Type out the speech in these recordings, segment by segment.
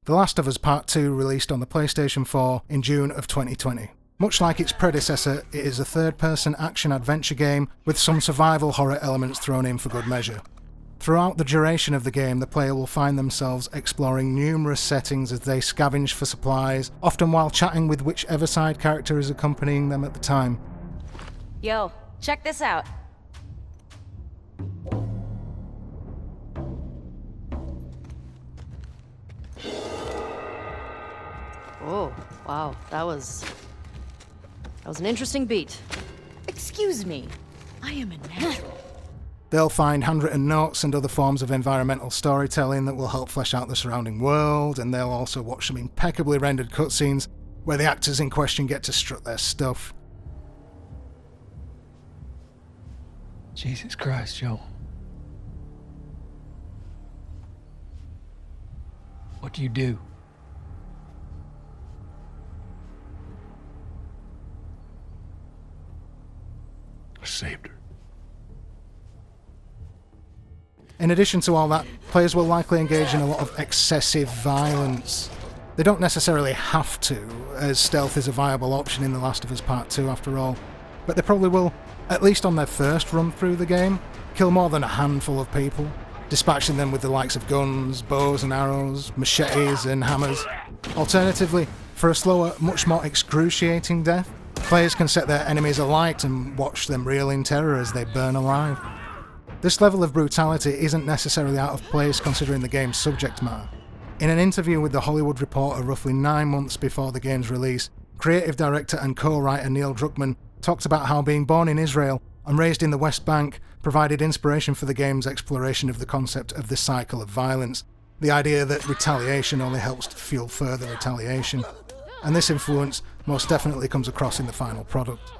The Last of Us Part 2 released on the PlayStation 4 in June of 2020. Much like its predecessor, it is a third-person action-adventure game with some survival horror elements thrown in for good measure. Throughout the duration of the game, the player will find themselves exploring numerous settings as they scavenge for supplies, often while chatting with whichever side character is accompanying them at the time. Yo, check this out. Oh, wow, that was an interesting beat. Excuse me, I am a natural. They'll find handwritten notes and other forms of environmental storytelling that will help flesh out the surrounding world, and they'll also watch some impeccably rendered cutscenes where the actors in question get to strut their stuff. Jesus Christ, Joel. What do you do? I saved her. In addition to all that, players will likely engage in a lot of excessive violence. They don't necessarily have to, as stealth is a viable option in The Last of Us Part 2 after all, but they probably will, at least on their first run through the game, kill more than a handful of people, dispatching them with the likes of guns, bows and arrows, machetes and hammers. Alternatively, for a slower, much more excruciating death, players can set their enemies alight and watch them reel in terror as they burn alive. This level of brutality isn't necessarily out of place considering the game's subject matter. In an interview with The Hollywood Reporter roughly 9 months before the game's release, creative director and co-writer Neil Druckmann talked about how being born in Israel and raised in the West Bank provided inspiration for the game's exploration of the concept of the cycle of violence, the idea that retaliation only helps to fuel further retaliation. And this influence most definitely comes across in the final product.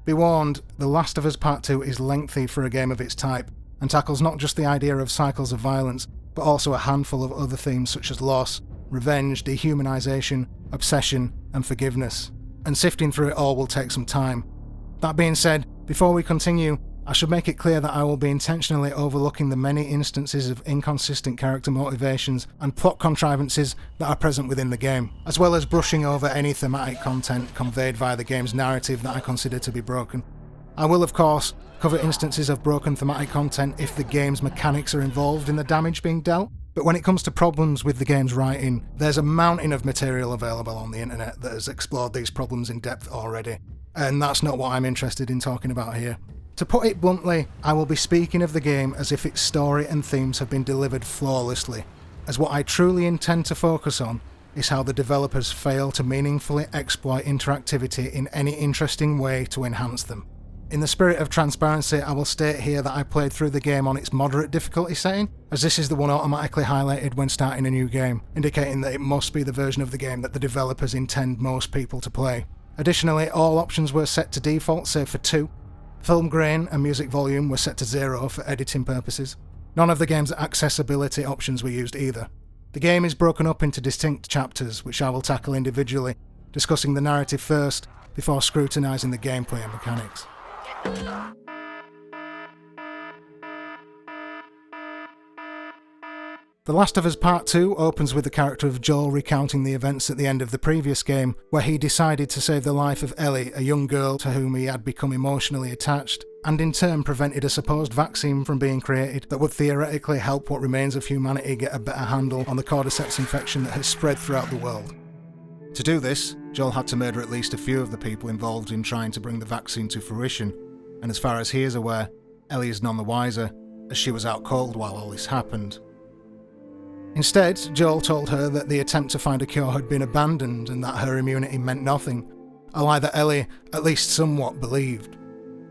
Be warned, The Last of Us Part 2 is lengthy for a game of its type, and tackles not just the idea of cycles of violence, but also a handful of other themes such as loss, revenge, dehumanization, obsession, and forgiveness. And sifting through it all will take some time. That being said, before we continue, I should make it clear that I will be intentionally overlooking the many instances of inconsistent character motivations and plot contrivances that are present within the game, as well as brushing over any thematic content conveyed via the game's narrative that I consider to be broken. I will, of course, cover instances of broken thematic content if the game's mechanics are involved in the damage being dealt, but when it comes to problems with the game's writing, there's a mountain of material available on the internet that has explored these problems in depth already, and that's not what I'm interested in talking about here. To put it bluntly, I will be speaking of the game as if its story and themes have been delivered flawlessly, as what I truly intend to focus on is how the developers fail to meaningfully exploit interactivity in any interesting way to enhance them. In the spirit of transparency, I will state here that I played through the game on its moderate difficulty setting, as this is the one automatically highlighted when starting a new game, indicating that it must be the version of the game that the developers intend most people to play. Additionally, all options were set to default save for 2. Film grain and music volume were set to 0 for editing purposes. None of the game's accessibility options were used either. The game is broken up into distinct chapters, which I will tackle individually, discussing the narrative first, before scrutinising the gameplay and mechanics. The Last of Us Part 2 opens with the character of Joel recounting the events at the end of the previous game, where he decided to save the life of Ellie, a young girl to whom he had become emotionally attached, and in turn prevented a supposed vaccine from being created that would theoretically help what remains of humanity get a better handle on the cordyceps infection that has spread throughout the world. To do this, Joel had to murder at least a few of the people involved in trying to bring the vaccine to fruition, and as far as he is aware, Ellie is none the wiser, as she was out cold while all this happened. Instead, Joel told her that the attempt to find a cure had been abandoned and that her immunity meant nothing, a lie that Ellie at least somewhat believed.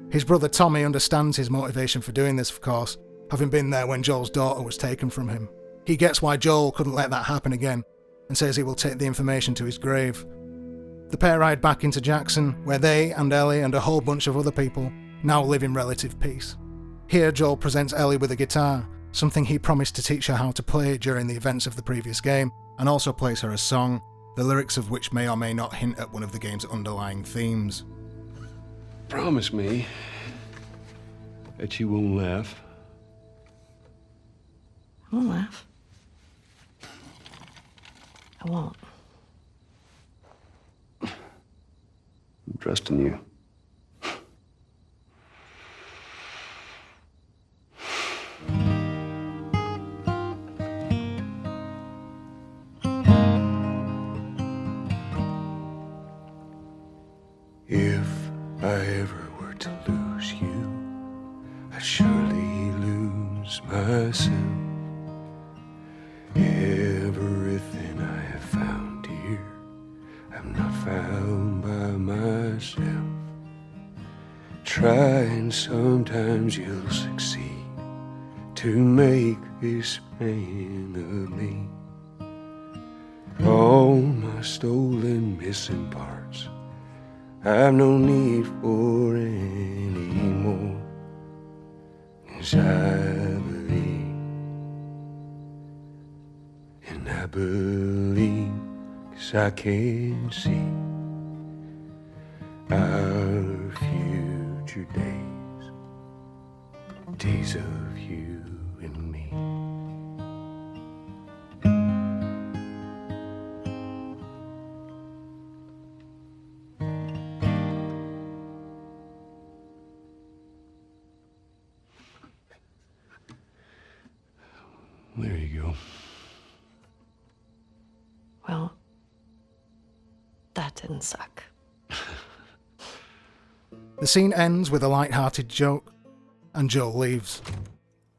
His brother Tommy understands his motivation for doing this, of course, having been there when Joel's daughter was taken from him. He gets why Joel couldn't let that happen again, and says he will take the information to his grave. The pair ride back into Jackson, where they and Ellie and a whole bunch of other people now live in relative peace. Here Joel presents Ellie with a guitar, something he promised to teach her how to play during the events of the previous game, and also plays her a song, the lyrics of which may or may not hint at one of the game's underlying themes. Promise me that you won't laugh. I'll laugh. I won't. I'm trusting you. If I ever were to lose you, I'd surely lose myself. Everything I have found here, I'm not found by myself. Try and sometimes you'll succeed to make this man of me. All my stolen missing parts, I've no need for any more. 'Cause I believe, and I believe 'cause I can see our future days, days of you and me. There you go. Well, that didn't suck. The scene ends with a light-hearted joke, and Joel leaves.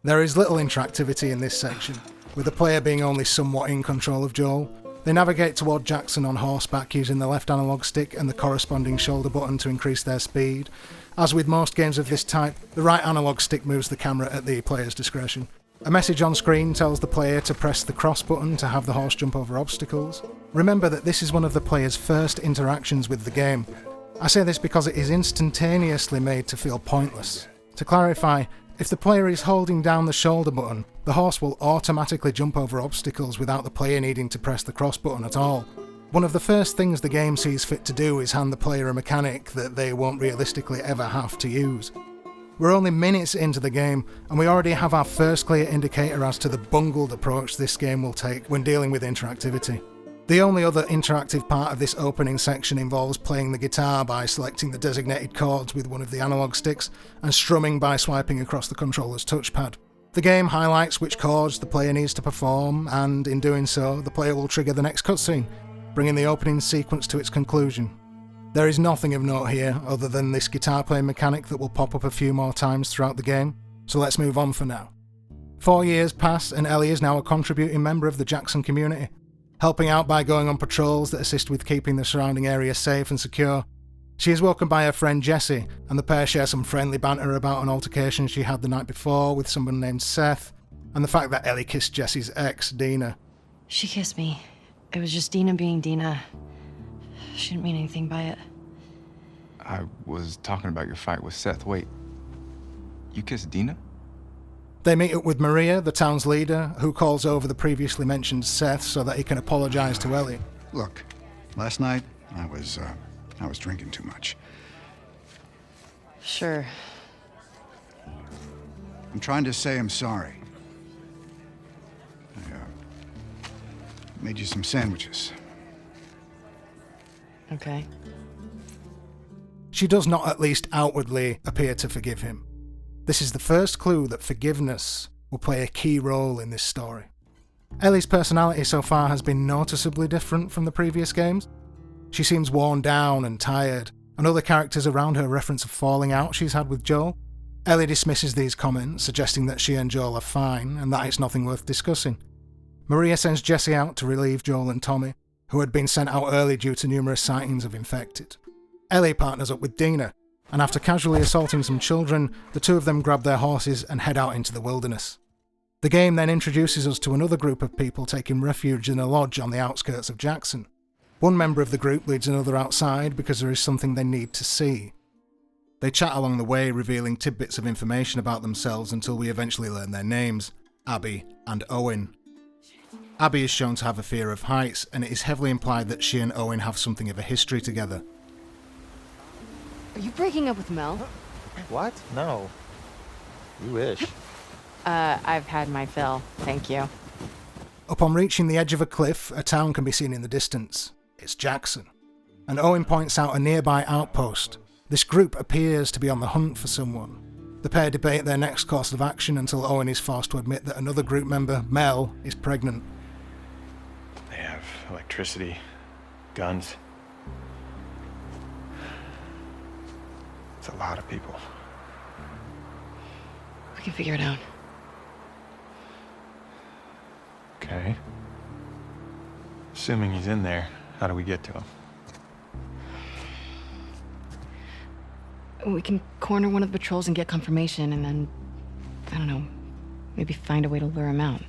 There is little interactivity in this section, with the player being only somewhat in control of Joel. They navigate toward Jackson on horseback using the left analog stick and the corresponding shoulder button to increase their speed. As with most games of this type, the right analog stick moves the camera at the player's discretion. A message on screen tells the player to press the cross button to have the horse jump over obstacles. Remember that this is one of the player's first interactions with the game. I say this because it is instantaneously made to feel pointless. To clarify, if the player is holding down the shoulder button, the horse will automatically jump over obstacles without the player needing to press the cross button at all. One of the first things the game sees fit to do is hand the player a mechanic that they won't realistically ever have to use. We're only minutes into the game, and we already have our first clear indicator as to the bungled approach this game will take when dealing with interactivity. The only other interactive part of this opening section involves playing the guitar by selecting the designated chords with one of the analog sticks, and strumming by swiping across the controller's touchpad. The game highlights which chords the player needs to perform, and in doing so, the player will trigger the next cutscene, bringing the opening sequence to its conclusion. There is nothing of note here other than this guitar playing mechanic that will pop up a few more times throughout the game, so let's move on for now. 4 years pass and Ellie is now a contributing member of the Jackson community, helping out by going on patrols that assist with keeping the surrounding area safe and secure. She is welcomed by her friend Jessie, and the pair share some friendly banter about an altercation she had the night before with someone named Seth, and the fact that Ellie kissed Jessie's ex, Dina. She kissed me. It was just Dina being Dina. She didn't mean anything by it. I was talking about your fight with Seth. Wait, you kissed Dina? They meet up with Maria, the town's leader, who calls over the previously mentioned Seth so that he can apologise to Ellie. Look, last night I was drinking too much. Sure. I'm trying to say I'm sorry. I made you some sandwiches. Okay. She does not at least outwardly appear to forgive him. This is the first clue that forgiveness will play a key role in this story. Ellie's personality so far has been noticeably different from the previous games. She seems worn down and tired, and other characters around her reference a falling out she's had with Joel. Ellie dismisses these comments, suggesting that she and Joel are fine and that it's nothing worth discussing. Maria sends Jessie out to relieve Joel and Tommy, who had been sent out early due to numerous sightings of infected. Ellie partners up with Dina, and after casually assaulting some children, the two of them grab their horses and head out into the wilderness. The game then introduces us to another group of people taking refuge in a lodge on the outskirts of Jackson. One member of the group leads another outside because there is something they need to see. They chat along the way, revealing tidbits of information about themselves until we eventually learn their names, Abby and Owen. Abby is shown to have a fear of heights, and it is heavily implied that she and Owen have something of a history together. Are you breaking up with Mel? What? No. You wish. I've had my fill. Thank you. Upon reaching the edge of a cliff, a town can be seen in the distance. It's Jackson. And Owen points out a nearby outpost. This group appears to be on the hunt for someone. The pair debate their next course of action until Owen is forced to admit that another group member, Mel, is pregnant. They have electricity, guns. It's a lot of people. We can figure it out. Okay. Assuming he's in there, how do we get to him? We can corner one of the patrols and get confirmation, and then, I don't know, maybe find a way to lure him out.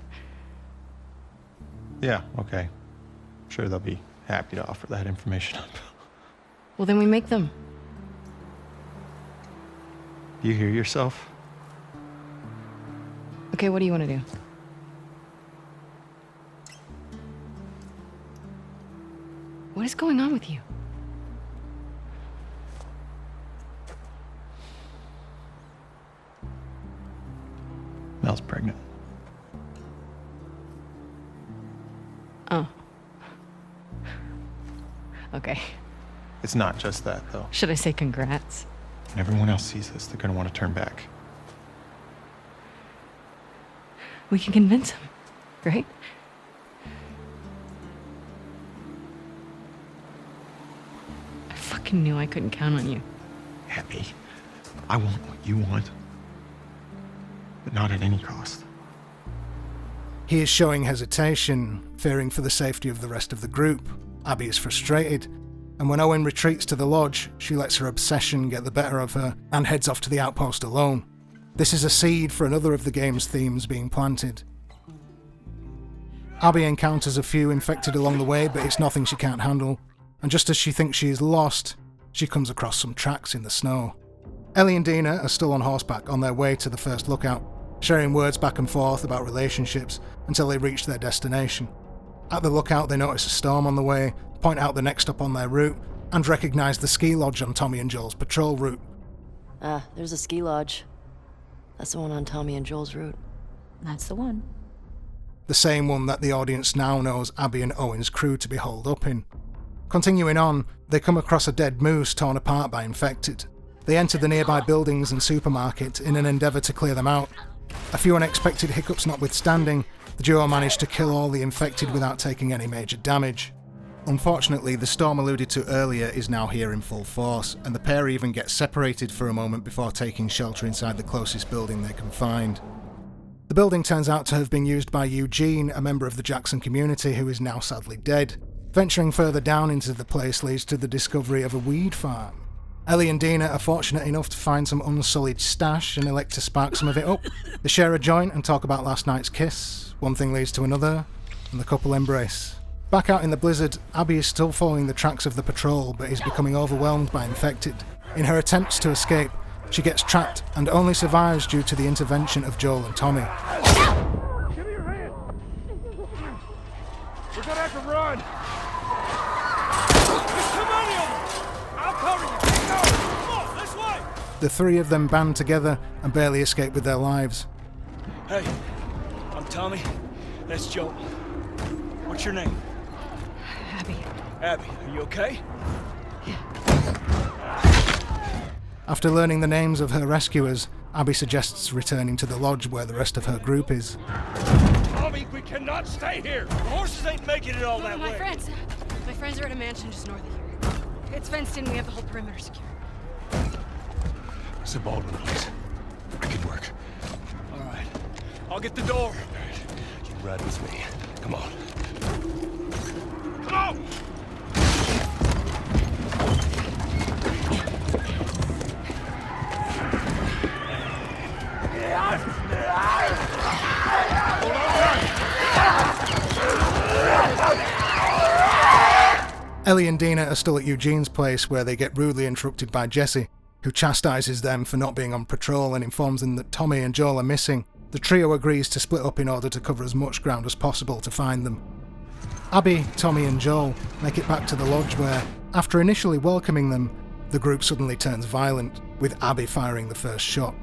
Yeah, okay. I'm sure they'll be happy to offer that information up. Well, then we make them. You hear yourself? Okay, what do you want to do? What is going on with you? Mel's pregnant. Oh. Okay. It's not just that, though. Should I say congrats? When everyone else sees this, they're gonna want to turn back. We can convince him, right? I fucking knew I couldn't count on you. Abby, I want what you want. But not at any cost. He is showing hesitation, fearing for the safety of the rest of the group. Abby is frustrated, and when Owen retreats to the lodge, she lets her obsession get the better of her and heads off to the outpost alone. This is a seed for another of the game's themes being planted. Abby encounters a few infected along the way, but it's nothing she can't handle, and just as she thinks she is lost, she comes across some tracks in the snow. Ellie and Dina are still on horseback on their way to the first lookout, sharing words back and forth about relationships until they reach their destination. At the lookout, they notice a storm on the way, point out the next stop on their route, and recognise the ski lodge on Tommy and Joel's patrol route. Ah, there's a ski lodge. That's the one on Tommy and Joel's route. That's the one. The same one that the audience now knows Abby and Owen's crew to be holed up in. Continuing on, they come across a dead moose torn apart by infected. They enter the nearby buildings and supermarket in an endeavour to clear them out. A few unexpected hiccups notwithstanding, the duo managed to kill all the infected without taking any major damage. Unfortunately, the storm alluded to earlier is now here in full force, and the pair even get separated for a moment before taking shelter inside the closest building they can find. The building turns out to have been used by Eugene, a member of the Jackson community who is now sadly dead. Venturing further down into the place leads to the discovery of a weed farm. Ellie and Dina are fortunate enough to find some unsullied stash and elect to spark some of it up. They share a joint and talk about last night's kiss. One thing leads to another, and the couple embrace. Back out in the blizzard, Abby is still following the tracks of the patrol, but is becoming overwhelmed by infected. In her attempts to escape, she gets trapped and only survives due to the intervention of Joel and Tommy. Give me your hand! We're gonna have to run! There's too many of them! I'll cover you! Go! Come on, this way! The three of them band together and barely escape with their lives. Hey, I'm Tommy. That's Joel. What's your name? Abby. Abby, are you okay? After learning the names of her rescuers, Abby suggests returning to the lodge where the rest of her group is. Tommy, we cannot stay here! The horses ain't making it all No, that my way. My friends are at a mansion just north of here. It's fenced in, we have the whole perimeter secure. Sir Baldwin, please. I can work. All right, I'll get the door. All right. You ride with me. Come on. Come on! Ellie and Dina are still at Eugene's place where they get rudely interrupted by Jesse, who chastises them for not being on patrol and informs them that Tommy and Joel are missing. The trio agrees to split up in order to cover as much ground as possible to find them. Abby, Tommy and Joel make it back to the lodge where, after initially welcoming them, the group suddenly turns violent, with Abby firing the first shot.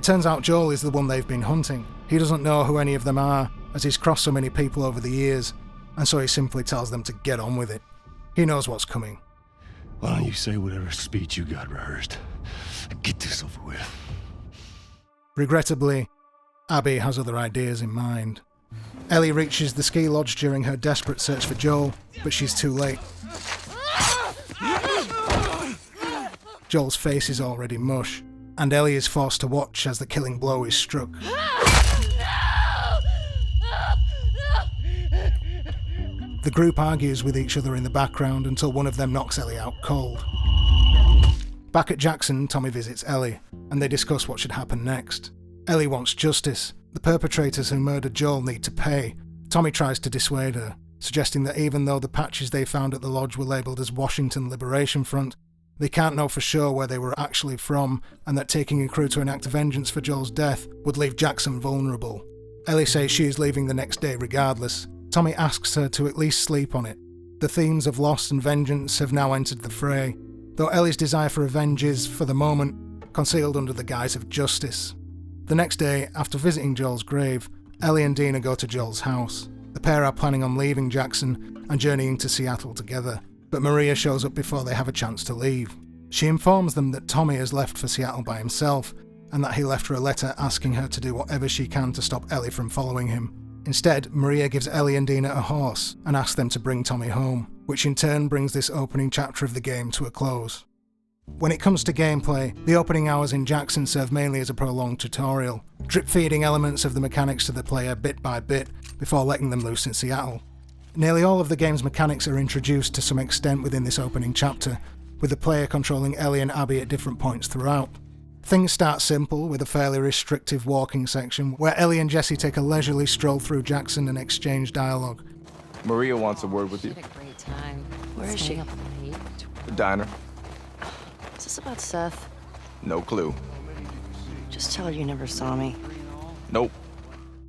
It turns out Joel is the one they've been hunting. He doesn't know who any of them are, as he's crossed so many people over the years, and so he simply tells them to get on with it. He knows what's coming. Why don't you say whatever speech you got rehearsed and get this over with? Regrettably, Abby has other ideas in mind. Ellie reaches the ski lodge during her desperate search for Joel, but she's too late. Joel's face is already mush, and Ellie is forced to watch as the killing blow is struck. The group argues with each other in the background until one of them knocks Ellie out cold. Back at Jackson, Tommy visits Ellie, and they discuss what should happen next. Ellie wants justice. The perpetrators who murdered Joel need to pay. Tommy tries to dissuade her, suggesting that even though the patches they found at the lodge were labelled as Washington Liberation Front, they can't know for sure where they were actually from, and that taking a crew to enact vengeance for Joel's death would leave Jackson vulnerable. Ellie says she is leaving the next day regardless. Tommy asks her to at least sleep on it. The themes of loss and vengeance have now entered the fray, though Ellie's desire for revenge is, for the moment, concealed under the guise of justice. The next day, after visiting Joel's grave, Ellie and Dina go to Joel's house. The pair are planning on leaving Jackson and journeying to Seattle together, but Maria shows up before they have a chance to leave. She informs them that Tommy has left for Seattle by himself, and that he left her a letter asking her to do whatever she can to stop Ellie from following him. Instead, Maria gives Ellie and Dina a horse and asks them to bring Tommy home, which in turn brings this opening chapter of the game to a close. When it comes to gameplay, the opening hours in Jackson serve mainly as a prolonged tutorial, drip-feeding elements of the mechanics to the player bit by bit before letting them loose in Seattle. Nearly all of the game's mechanics are introduced to some extent within this opening chapter, with the player controlling Ellie and Abby at different points throughout. Things start simple, with a fairly restrictive walking section, where Ellie and Jesse take a leisurely stroll through Jackson and exchange dialogue. Maria wants a word with you. Had a great time. Where is she? The diner. Is this about Seth? No clue. Just tell her you never saw me. Nope.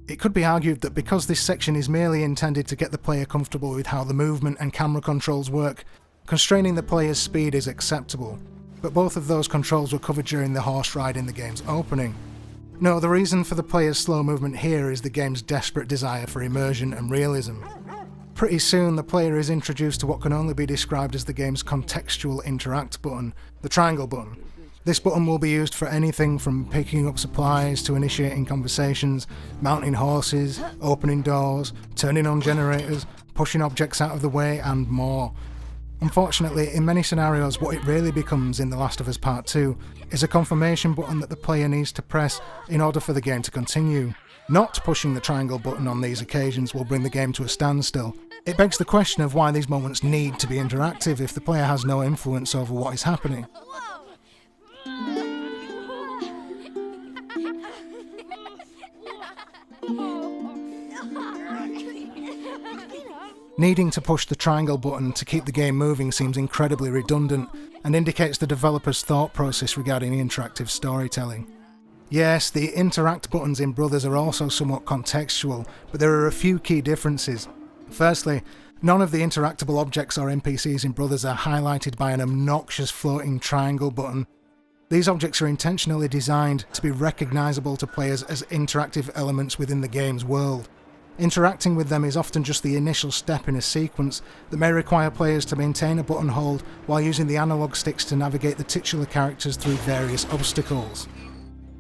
It could be argued that because this section is merely intended to get the player comfortable with how the movement and camera controls work, constraining the player's speed is acceptable, but both of those controls were covered during the horse ride in the game's opening. No, the reason for the player's slow movement here is the game's desperate desire for immersion and realism. Pretty soon, the player is introduced to what can only be described as the game's contextual interact button, the triangle button. This button will be used for anything from picking up supplies to initiating conversations, mounting horses, opening doors, turning on generators, pushing objects out of the way, and more. Unfortunately, in many scenarios, what it really becomes in The Last of Us Part 2 is a confirmation button that the player needs to press in order for the game to continue. Not pushing the triangle button on these occasions will bring the game to a standstill. It begs the question of why these moments need to be interactive if the player has no influence over what is happening. Needing to push the triangle button to keep the game moving seems incredibly redundant and indicates the developer's thought process regarding interactive storytelling. Yes, the interact buttons in Brothers are also somewhat contextual, but there are a few key differences. Firstly, none of the interactable objects or NPCs in Brothers are highlighted by an obnoxious floating triangle button. These objects are intentionally designed to be recognisable to players as interactive elements within the game's world. Interacting with them is often just the initial step in a sequence that may require players to maintain a button hold while using the analog sticks to navigate the titular characters through various obstacles.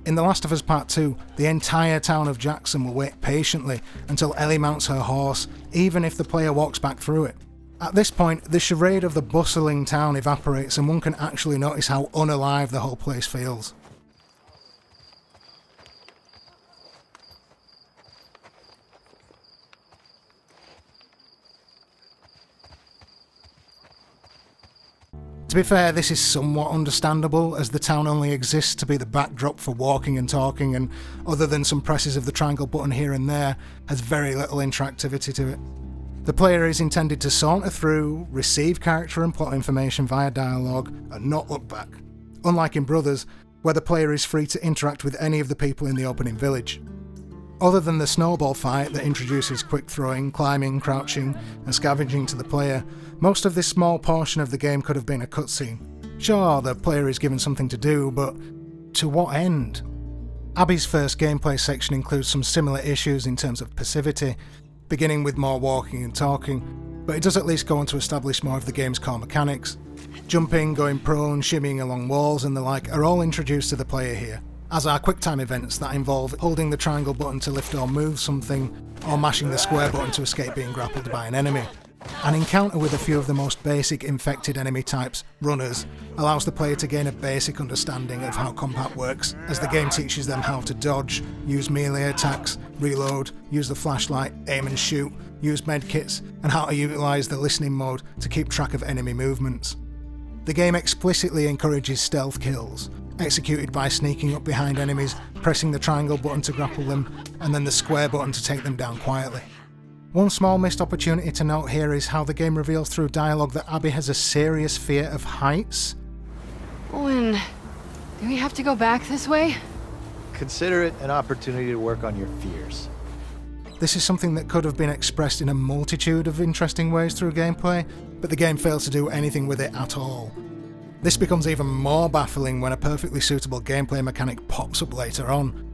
In The Last of Us Part 2, the entire town of Jackson will wait patiently until Ellie mounts her horse, even if the player walks back through it. At this point, the charade of the bustling town evaporates and one can actually notice how unalive the whole place feels. To be fair, this is somewhat understandable, as the town only exists to be the backdrop for walking and talking, and other than some presses of the triangle button here and there, has very little interactivity to it. The player is intended to saunter through, receive character and plot information via dialogue, and not look back. Unlike in Brothers, where the player is free to interact with any of the people in the opening village. Other than the snowball fight that introduces quick throwing, climbing, crouching, and scavenging to the player, most of this small portion of the game could have been a cutscene. Sure, the player is given something to do, but to what end? Abby's first gameplay section includes some similar issues in terms of passivity, beginning with more walking and talking, but it does at least go on to establish more of the game's core mechanics. Jumping, going prone, shimmying along walls and the like are all introduced to the player here, as are QuickTime events that involve holding the triangle button to lift or move something, or mashing the square button to escape being grappled by an enemy. An encounter with a few of the most basic infected enemy types, runners, allows the player to gain a basic understanding of how combat works, as the game teaches them how to dodge, use melee attacks, reload, use the flashlight, aim and shoot, use medkits, and how to utilise the listening mode to keep track of enemy movements. The game explicitly encourages stealth kills, executed by sneaking up behind enemies, pressing the triangle button to grapple them, and then the square button to take them down quietly. One small missed opportunity to note here is how the game reveals through dialogue that Abby has a serious fear of heights. Owen, do we have to go back this way? Consider it an opportunity to work on your fears. This is something that could have been expressed in a multitude of interesting ways through gameplay, but the game fails to do anything with it at all. This becomes even more baffling when a perfectly suitable gameplay mechanic pops up later on.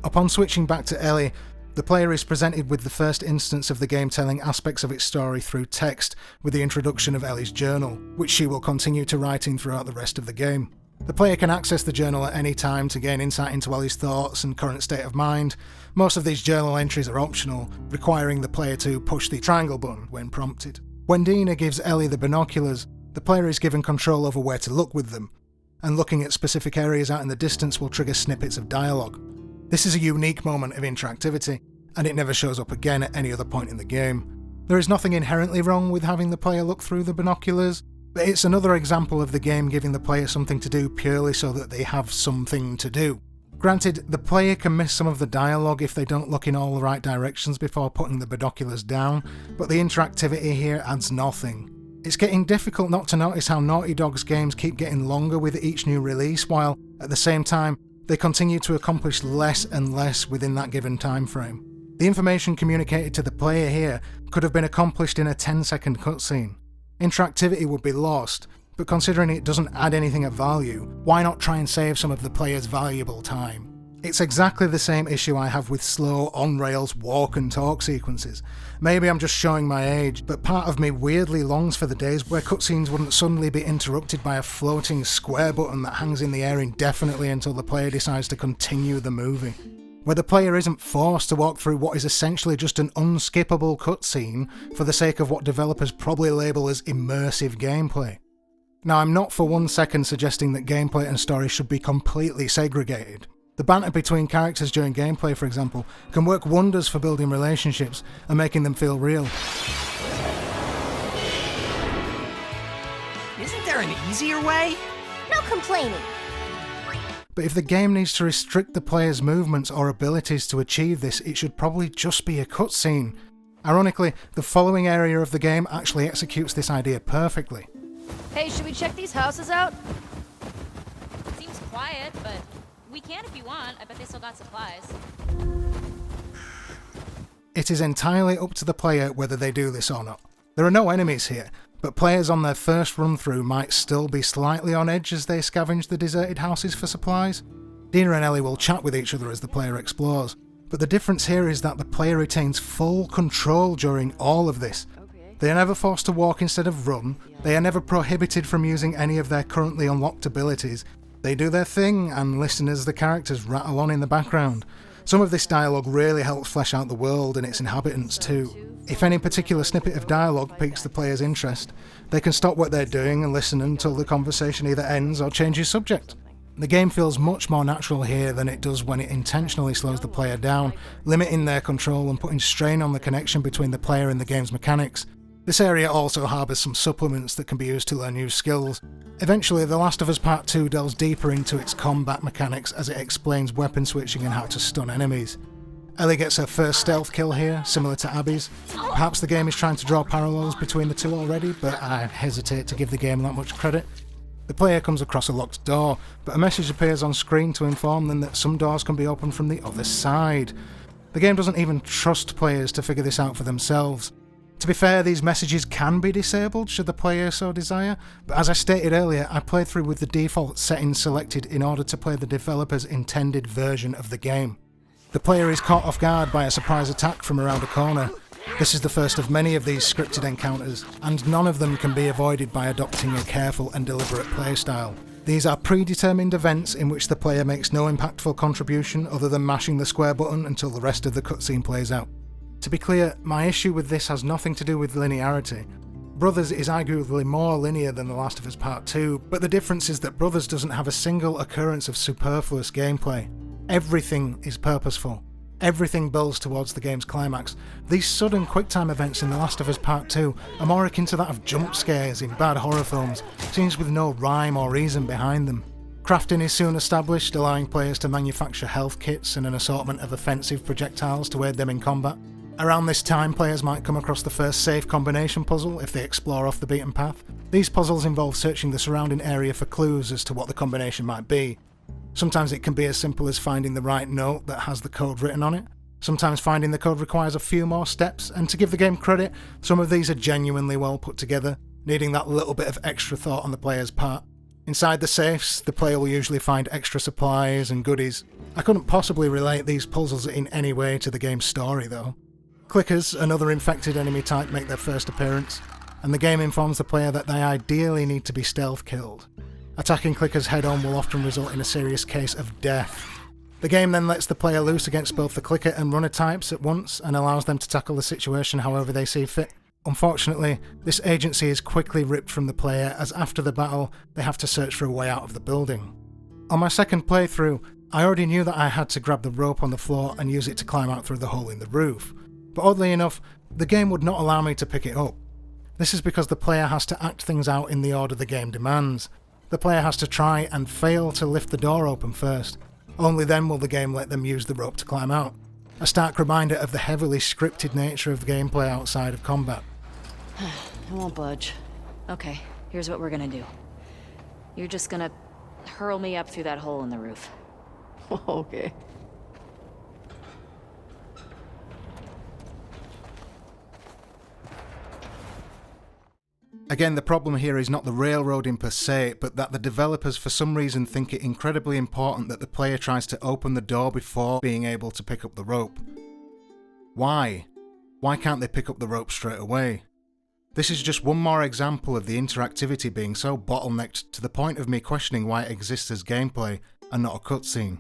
Upon switching back to Ellie, the player is presented with the first instance of the game telling aspects of its story through text, with the introduction of Ellie's journal, which she will continue to write in throughout the rest of the game. The player can access the journal at any time to gain insight into Ellie's thoughts and current state of mind. Most of these journal entries are optional, requiring the player to push the triangle button when prompted. When Dina gives Ellie the binoculars, the player is given control over where to look with them, and looking at specific areas out in the distance will trigger snippets of dialogue. This is a unique moment of interactivity, and it never shows up again at any other point in the game. There is nothing inherently wrong with having the player look through the binoculars, but it's another example of the game giving the player something to do purely so that they have something to do. Granted, the player can miss some of the dialogue if they don't look in all the right directions before putting the binoculars down, but the interactivity here adds nothing. It's getting difficult not to notice how Naughty Dog's games keep getting longer with each new release, while, at the same time, they continue to accomplish less and less within that given time frame. The information communicated to the player here could have been accomplished in a 10-second cutscene. Interactivity would be lost, but considering it doesn't add anything of value, why not try and save some of the player's valuable time? It's exactly the same issue I have with slow, on-rails walk and talk sequences. Maybe I'm just showing my age, but part of me weirdly longs for the days where cutscenes wouldn't suddenly be interrupted by a floating square button that hangs in the air indefinitely until the player decides to continue the movie. Where the player isn't forced to walk through what is essentially just an unskippable cutscene for the sake of what developers probably label as immersive gameplay. Now, I'm not for 1 second suggesting that gameplay and story should be completely segregated. The banter between characters during gameplay, for example, can work wonders for building relationships and making them feel real. Isn't there an easier way? No complaining. But if the game needs to restrict the player's movements or abilities to achieve this, it should probably just be a cutscene. Ironically, the following area of the game actually executes this idea perfectly. Hey, should we check these houses out? Seems quiet, but we can if you want. I bet they still got supplies. It is entirely up to the player whether they do this or not. There are no enemies here, but players on their first run-through might still be slightly on edge as they scavenge the deserted houses for supplies. Dina and Ellie will chat with each other as the player explores, but the difference here is that the player retains full control during all of this. They are never forced to walk instead of run, they are never prohibited from using any of their currently unlocked abilities. They do their thing and listen as the characters rattle on in the background. Some of this dialogue really helps flesh out the world and its inhabitants too. If any particular snippet of dialogue piques the player's interest, they can stop what they're doing and listen until the conversation either ends or changes subject. The game feels much more natural here than it does when it intentionally slows the player down, limiting their control and putting strain on the connection between the player and the game's mechanics. This area also harbours some supplements that can be used to learn new skills. Eventually, The Last of Us Part 2 delves deeper into its combat mechanics as it explains weapon switching and how to stun enemies. Ellie gets her first stealth kill here, similar to Abby's. Perhaps the game is trying to draw parallels between the two already, but I hesitate to give the game that much credit. The player comes across a locked door, but a message appears on screen to inform them that some doors can be opened from the other side. The game doesn't even trust players to figure this out for themselves. To be fair, these messages can be disabled should the player so desire, but as I stated earlier, I played through with the default settings selected in order to play the developer's intended version of the game. The player is caught off guard by a surprise attack from around a corner. This is the first of many of these scripted encounters, and none of them can be avoided by adopting a careful and deliberate playstyle. These are predetermined events in which the player makes no impactful contribution other than mashing the square button until the rest of the cutscene plays out. To be clear, my issue with this has nothing to do with linearity. Brothers is arguably more linear than The Last of Us Part 2, but the difference is that Brothers doesn't have a single occurrence of superfluous gameplay. Everything is purposeful. Everything builds towards the game's climax. These sudden QuickTime events in The Last of Us Part 2 are more akin to that of jump scares in bad horror films, scenes with no rhyme or reason behind them. Crafting is soon established, allowing players to manufacture health kits and an assortment of offensive projectiles to aid them in combat. Around this time, players might come across the first safe combination puzzle if they explore off the beaten path. These puzzles involve searching the surrounding area for clues as to what the combination might be. Sometimes it can be as simple as finding the right note that has the code written on it. Sometimes finding the code requires a few more steps, and to give the game credit, some of these are genuinely well put together, needing that little bit of extra thought on the player's part. Inside the safes, the player will usually find extra supplies and goodies. I couldn't possibly relate these puzzles in any way to the game's story though. Clickers, another infected enemy type, make their first appearance, and the game informs the player that they ideally need to be stealth killed. Attacking clickers head-on will often result in a serious case of death. The game then lets the player loose against both the clicker and runner types at once and allows them to tackle the situation however they see fit. Unfortunately, this agency is quickly ripped from the player as after the battle they have to search for a way out of the building. On my second playthrough, I already knew that I had to grab the rope on the floor and use it to climb out through the hole in the roof. But oddly enough, the game would not allow me to pick it up. This is because the player has to act things out in the order the game demands. The player has to try and fail to lift the door open first. Only then will the game let them use the rope to climb out. A stark reminder of the heavily scripted nature of gameplay outside of combat. I won't budge. Okay, here's what we're gonna do. You're just gonna hurl me up through that hole in the roof. Okay. Again, the problem here is not the railroading per se, but that the developers for some reason think it incredibly important that the player tries to open the door before being able to pick up the rope. Why? Why can't they pick up the rope straight away? This is just one more example of the interactivity being so bottlenecked to the point of me questioning why it exists as gameplay and not a cutscene.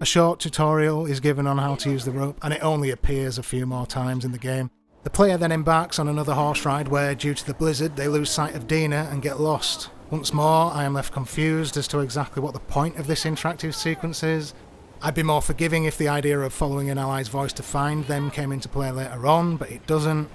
A short tutorial is given on how to use the rope, and it only appears a few more times in the game. The player then embarks on another horse ride where, due to the blizzard, they lose sight of Dina and get lost. Once more, I am left confused as to exactly what the point of this interactive sequence is. I'd be more forgiving if the idea of following an ally's voice to find them came into play later on, but it doesn't.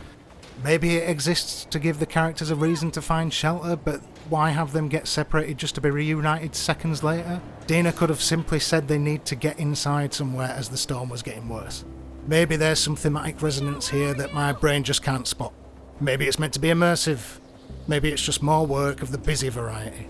Maybe it exists to give the characters a reason to find shelter, but why have them get separated just to be reunited seconds later? Dina could have simply said they need to get inside somewhere as the storm was getting worse. Maybe there's some thematic resonance here that my brain just can't spot. Maybe it's meant to be immersive. Maybe it's just more work of the busy variety.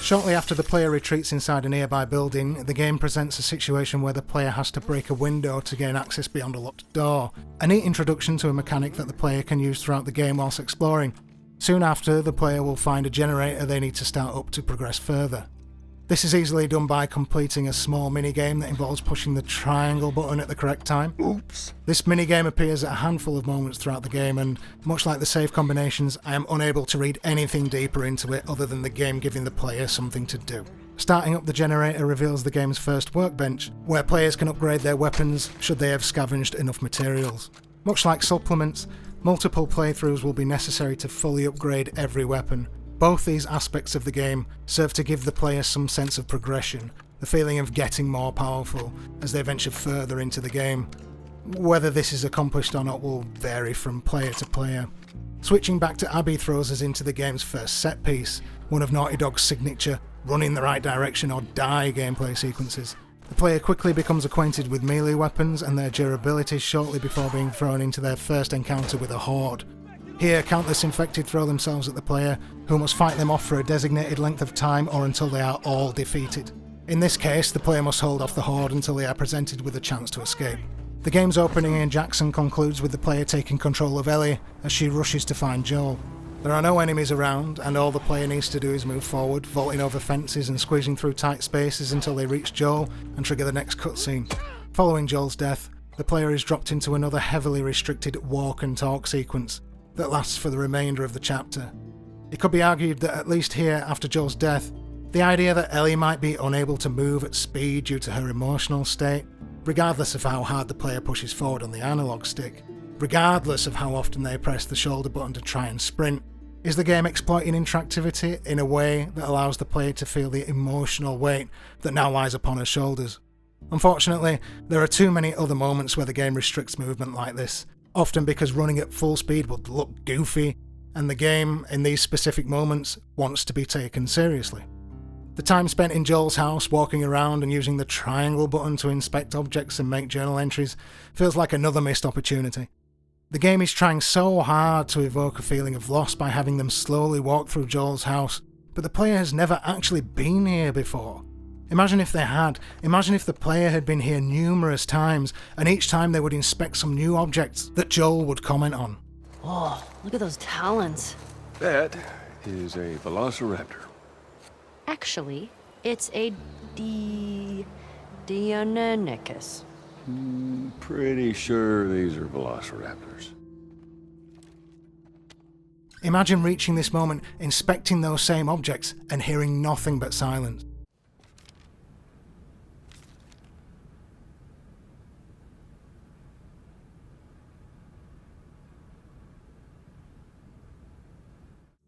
Shortly after the player retreats inside a nearby building, the game presents a situation where the player has to break a window to gain access beyond a locked door. A neat introduction to a mechanic that the player can use throughout the game whilst exploring. Soon after, the player will find a generator they need to start up to progress further. This is easily done by completing a small minigame that involves pushing the triangle button at the correct time. Oops. This minigame appears at a handful of moments throughout the game, and much like the save combinations, I am unable to read anything deeper into it other than the game giving the player something to do. Starting up the generator reveals the game's first workbench, where players can upgrade their weapons should they have scavenged enough materials. Much like supplements, multiple playthroughs will be necessary to fully upgrade every weapon. Both these aspects of the game serve to give the player some sense of progression, the feeling of getting more powerful as they venture further into the game. Whether this is accomplished or not will vary from player to player. Switching back to Abby throws us into the game's first set piece, one of Naughty Dog's signature run in the right direction or die gameplay sequences. The player quickly becomes acquainted with melee weapons and their durability shortly before being thrown into their first encounter with a horde. Here, countless infected throw themselves at the player, who must fight them off for a designated length of time or until they are all defeated. In this case, the player must hold off the horde until they are presented with a chance to escape. The game's opening in Jackson concludes with the player taking control of Ellie as she rushes to find Joel. There are no enemies around, and all the player needs to do is move forward, vaulting over fences and squeezing through tight spaces until they reach Joel and trigger the next cutscene. Following Joel's death, the player is dropped into another heavily restricted walk and talk sequence that lasts for the remainder of the chapter. It could be argued that at least here, after Joel's death, the idea that Ellie might be unable to move at speed due to her emotional state, regardless of how hard the player pushes forward on the analog stick, regardless of how often they press the shoulder button to try and sprint, is the game exploiting interactivity in a way that allows the player to feel the emotional weight that now lies upon her shoulders. Unfortunately, there are too many other moments where the game restricts movement like this, often because running at full speed would look goofy, and the game, in these specific moments, wants to be taken seriously. The time spent in Joel's house walking around and using the triangle button to inspect objects and make journal entries feels like another missed opportunity. The game is trying so hard to evoke a feeling of loss by having them slowly walk through Joel's house, but the player has never actually been here before. Imagine if they had. Imagine if the player had been here numerous times, and each time they would inspect some new objects that Joel would comment on. Oh, look at those talons. That is a velociraptor. Actually, it's a Deinonychus. Pretty sure these are velociraptors. Imagine reaching this moment, inspecting those same objects, and hearing nothing but silence.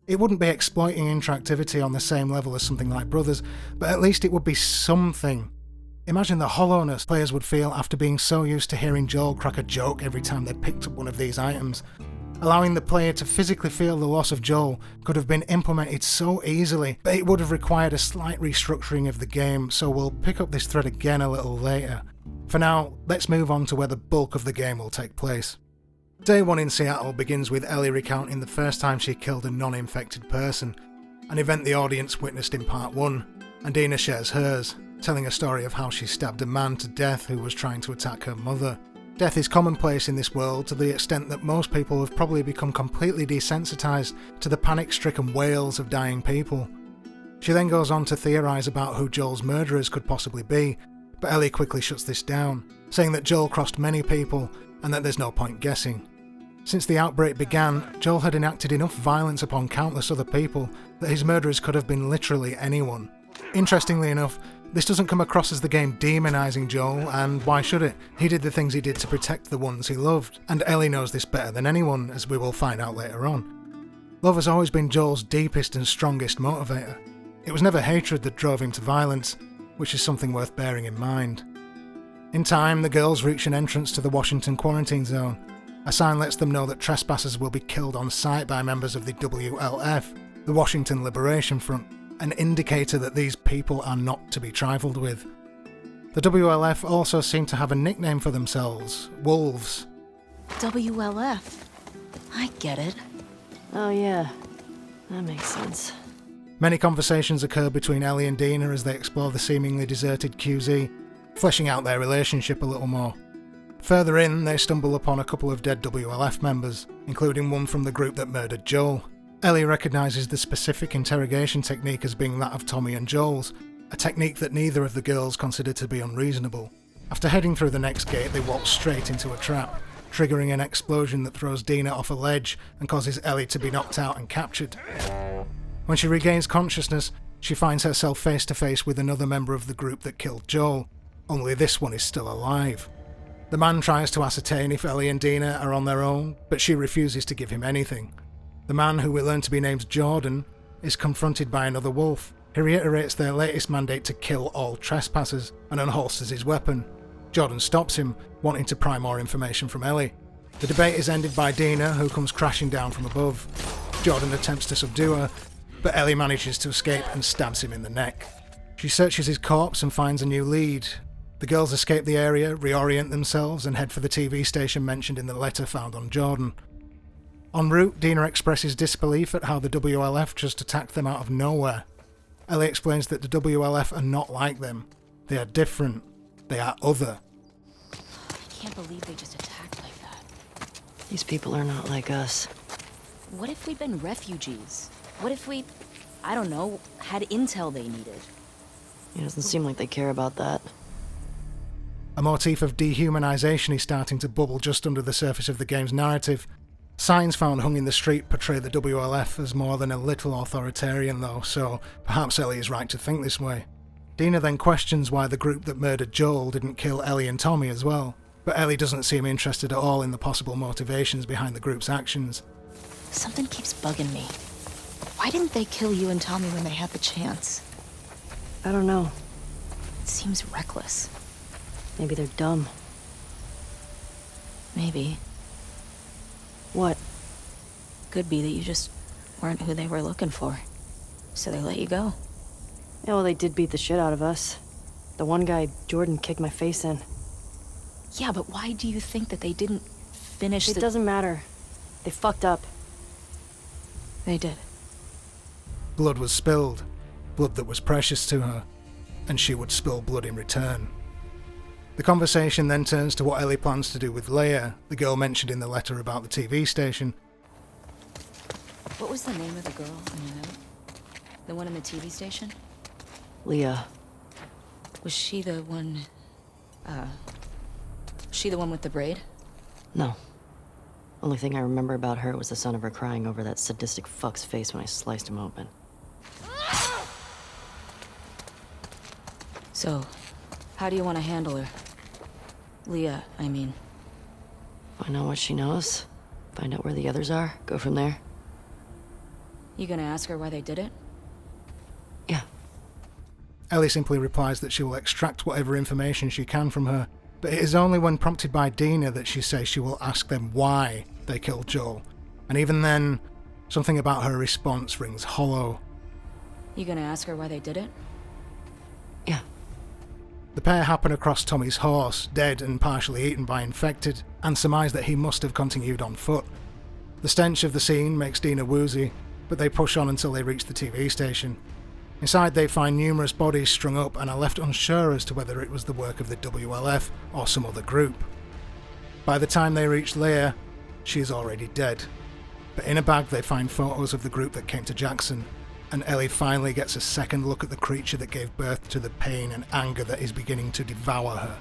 It wouldn't be exploiting interactivity on the same level as something like Brothers, but at least it would be something. Imagine the hollowness players would feel after being so used to hearing Joel crack a joke every time they picked up one of these items. Allowing the player to physically feel the loss of Joel could have been implemented so easily, but it would have required a slight restructuring of the game, so we'll pick up this thread again a little later. For now, let's move on to where the bulk of the game will take place. Day 1 in Seattle begins with Ellie recounting the first time she killed a non-infected person, an event the audience witnessed in Part 1, and Dina shares hers, telling a story of how she stabbed a man to death who was trying to attack her mother. Death is commonplace in this world to the extent that most people have probably become completely desensitized to the panic-stricken wails of dying people. She then goes on to theorise about who Joel's murderers could possibly be, but Ellie quickly shuts this down, saying that Joel crossed many people and that there's no point guessing. Since the outbreak began, Joel had enacted enough violence upon countless other people that his murderers could have been literally anyone. Interestingly enough, this doesn't come across as the game demonising Joel, and why should it? He did the things he did to protect the ones he loved, and Ellie knows this better than anyone, as we will find out later on. Love has always been Joel's deepest and strongest motivator. It was never hatred that drove him to violence, which is something worth bearing in mind. In time, the girls reach an entrance to the Washington quarantine zone. A sign lets them know that trespassers will be killed on sight by members of the WLF, the Washington Liberation Front, an indicator that these people are not to be trifled with. The WLF also seem to have a nickname for themselves, Wolves. WLF. I get it. Oh yeah, that makes sense. Many conversations occur between Ellie and Dina as they explore the seemingly deserted QZ, fleshing out their relationship a little more. Further in, they stumble upon a couple of dead WLF members, including one from the group that murdered Joel. Ellie recognises the specific interrogation technique as being that of Tommy and Joel's, a technique that neither of the girls consider to be unreasonable. After heading through the next gate, they walk straight into a trap, triggering an explosion that throws Dina off a ledge and causes Ellie to be knocked out and captured. When she regains consciousness, she finds herself face to face with another member of the group that killed Joel, only this one is still alive. The man tries to ascertain if Ellie and Dina are on their own, but she refuses to give him anything. The man, who we learn to be named Jordan, is confronted by another wolf. He reiterates their latest mandate to kill all trespassers and unholsters his weapon. Jordan stops him, wanting to pry more information from Ellie. The debate is ended by Dina, who comes crashing down from above. Jordan attempts to subdue her, but Ellie manages to escape and stabs him in the neck. She searches his corpse and finds a new lead. The girls escape the area, reorient themselves, and head for the TV station mentioned in the letter found on Jordan. En route, Dina expresses disbelief at how the WLF just attacked them out of nowhere. Ellie explains that the WLF are not like them. They are different. They are other. can't believe they just attacked like that. These people are not like us. What if we'd been refugees? What if we, I don't know, had intel they needed? It doesn't seem like they care about that. A motif of dehumanization is starting to bubble just under the surface of the game's narrative. Signs found hung in the street portray the WLF as more than a little authoritarian though, so perhaps Ellie is right to think this way. Dina then questions why the group that murdered Joel didn't kill Ellie and Tommy as well, but Ellie doesn't seem interested at all in the possible motivations behind the group's actions. Something keeps bugging me. Why didn't they kill you and Tommy when they had the chance? I don't know. It seems reckless. Maybe they're dumb. Maybe. What? Could be that you just weren't who they were looking for. So they let you go. Yeah, well, they did beat the shit out of us. The one guy, Jordan, kicked my face in. Yeah, but why do you think that they didn't finish It doesn't matter. They fucked up. They did. Blood was spilled, blood that was precious to her, and she would spill blood in return. The conversation then turns to what Ellie plans to do with Leia, the girl mentioned in the letter about the TV station. What was the name of the girl in the note? The one in the TV station? Leah. Was she the one... she the one with the braid? No. Only thing I remember about her was the sound of her crying over that sadistic fuck's face when I sliced him open. So, how do you want to handle her? Leah, I mean. Find out what she knows, find out where the others are, go from there. You gonna ask her why they did it? Yeah. Ellie simply replies that she will extract whatever information she can from her, but it is only when prompted by Dina that she says she will ask them why they killed Joel. And even then, something about her response rings hollow. You gonna ask her why they did it? Yeah. The pair happen across Tommy's horse, dead and partially eaten by infected, and surmise that he must have continued on foot. The stench of the scene makes Dina woozy, but they push on until they reach the TV station. Inside they find numerous bodies strung up and are left unsure as to whether it was the work of the WLF or some other group. By the time they reach Leia, she is already dead. But in a bag they find photos of the group that came to Jackson, and Ellie finally gets a second look at the creature that gave birth to the pain and anger that is beginning to devour her.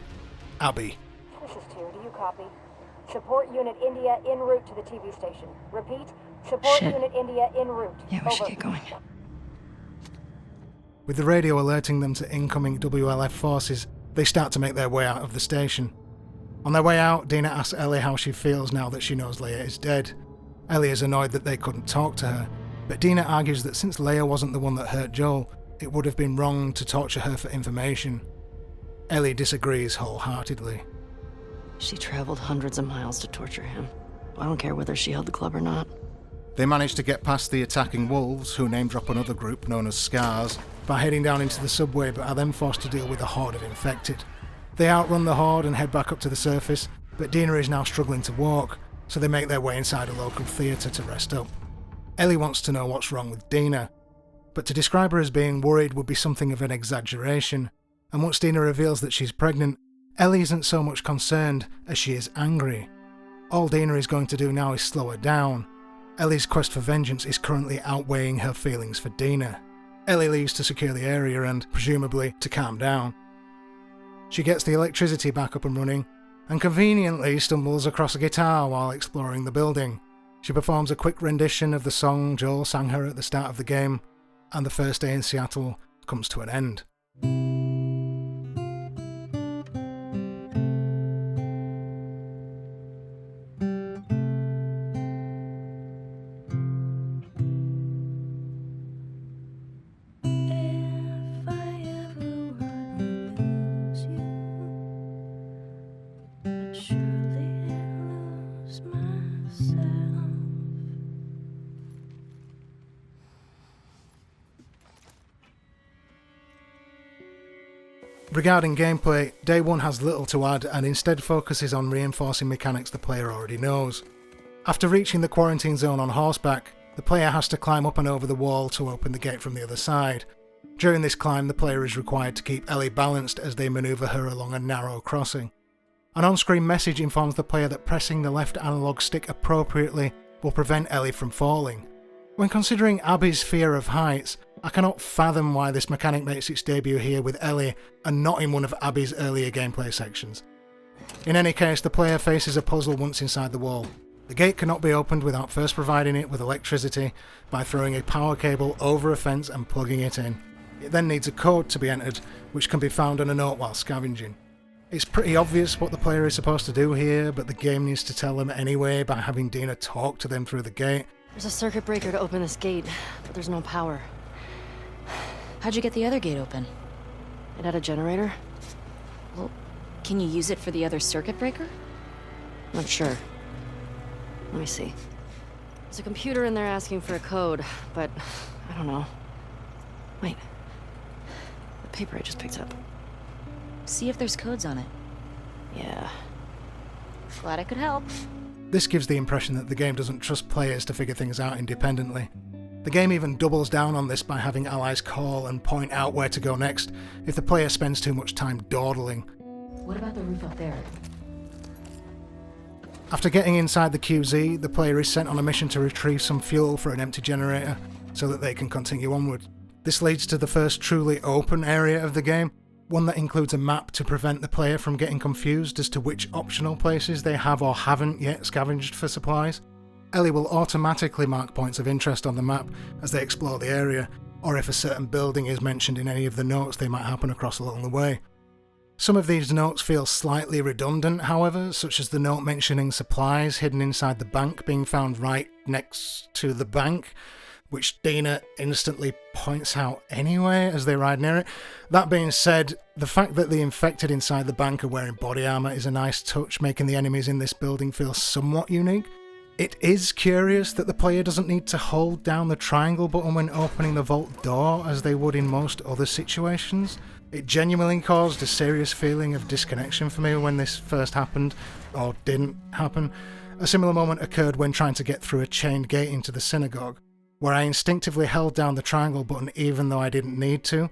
Abby. This is Tyr. Do you copy? Support Unit India en route to the TV station. Repeat, support Unit India en route. Yeah, we should get going. With the radio alerting them to incoming WLF forces, they start to make their way out of the station. On their way out, Dina asks Ellie how she feels now that she knows Leia is dead. Ellie is annoyed that they couldn't talk to her, but Dina argues that since Leia wasn't the one that hurt Joel, it would have been wrong to torture her for information. Ellie disagrees wholeheartedly. She traveled hundreds of miles to torture him. I don't care whether she held the club or not. They manage to get past the attacking wolves, who name drop another group known as Scars, by heading down into the subway, but are then forced to deal with a horde of infected. They outrun the horde and head back up to the surface, but Dina is now struggling to walk, so they make their way inside a local theatre to rest up. Ellie wants to know what's wrong with Dina, but to describe her as being worried would be something of an exaggeration, and once Dina reveals that she's pregnant, Ellie isn't so much concerned as she is angry. All Dina is going to do now is slow her down. Ellie's quest for vengeance is currently outweighing her feelings for Dina. Ellie leaves to secure the area and, presumably, to calm down. She gets the electricity back up and running, and conveniently stumbles across a guitar while exploring the building. She performs a quick rendition of the song Joel sang her at the start of the game, and the first day in Seattle comes to an end. Regarding gameplay, Day 1 has little to add and instead focuses on reinforcing mechanics the player already knows. After reaching the quarantine zone on horseback, the player has to climb up and over the wall to open the gate from the other side. During this climb, the player is required to keep Ellie balanced as they manoeuvre her along a narrow crossing. An on-screen message informs the player that pressing the left analog stick appropriately will prevent Ellie from falling. When considering Abby's fear of heights, I cannot fathom why this mechanic makes its debut here with Ellie and not in one of Abby's earlier gameplay sections. In any case, the player faces a puzzle once inside the wall. The gate cannot be opened without first providing it with electricity by throwing a power cable over a fence and plugging it in. It then needs a code to be entered, which can be found on a note while scavenging. It's pretty obvious what the player is supposed to do here, but the game needs to tell them anyway by having Dina talk to them through the gate. There's a circuit breaker to open this gate, but there's no power. How'd you get the other gate open? It had a generator? Well, can you use it for the other circuit breaker? Not sure. Let me see. There's a computer in there asking for a code, but I don't know. Wait. The paper I just picked up. See if there's codes on it. Yeah. Glad I could help. This gives the impression that the game doesn't trust players to figure things out independently. The game even doubles down on this by having allies call and point out where to go next if the player spends too much time dawdling. What about the roof up there? After getting inside the QZ, the player is sent on a mission to retrieve some fuel for an empty generator so that they can continue onward. This leads to the first truly open area of the game, one that includes a map to prevent the player from getting confused as to which optional places they have or haven't yet scavenged for supplies. Ellie will automatically mark points of interest on the map as they explore the area, or if a certain building is mentioned in any of the notes they might happen across along the way. Some of these notes feel slightly redundant, however, such as the note mentioning supplies hidden inside the bank being found right next to the bank, which Dina instantly points out anyway as they ride near it. That being said, the fact that the infected inside the bank are wearing body armour is a nice touch, making the enemies in this building feel somewhat unique. It is curious that the player doesn't need to hold down the triangle button when opening the vault door as they would in most other situations. It genuinely caused a serious feeling of disconnection for me when this first happened, or didn't happen. A similar moment occurred when trying to get through a chained gate into the synagogue, where I instinctively held down the triangle button even though I didn't need to,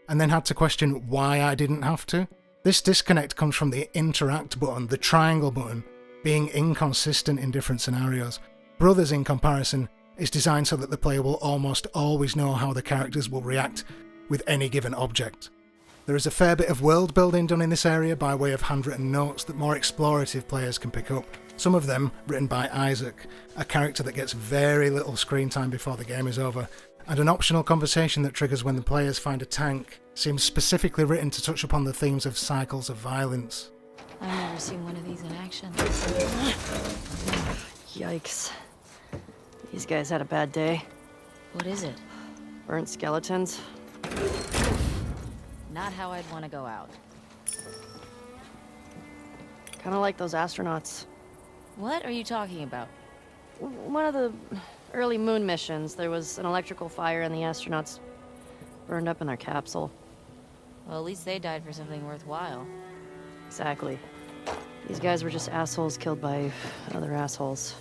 and then had to question why I didn't have to. This disconnect comes from the interact button, the triangle button, being inconsistent in different scenarios. Brothers, in comparison, is designed so that the player will almost always know how the characters will react with any given object. There is a fair bit of world building done in this area by way of handwritten notes that more explorative players can pick up. Some of them written by Isaac, a character that gets very little screen time before the game is over, and an optional conversation that triggers when the players find a tank seems specifically written to touch upon the themes of cycles of violence. I've never seen one of these in action. Yikes. These guys had a bad day. What is it? Burnt skeletons. Not how I'd want to go out. Kinda like those astronauts. What are you talking about? One of the early moon missions, there was an electrical fire and the astronauts burned up in their capsule. Well, at least they died for something worthwhile. Exactly. These guys were just assholes killed by other assholes.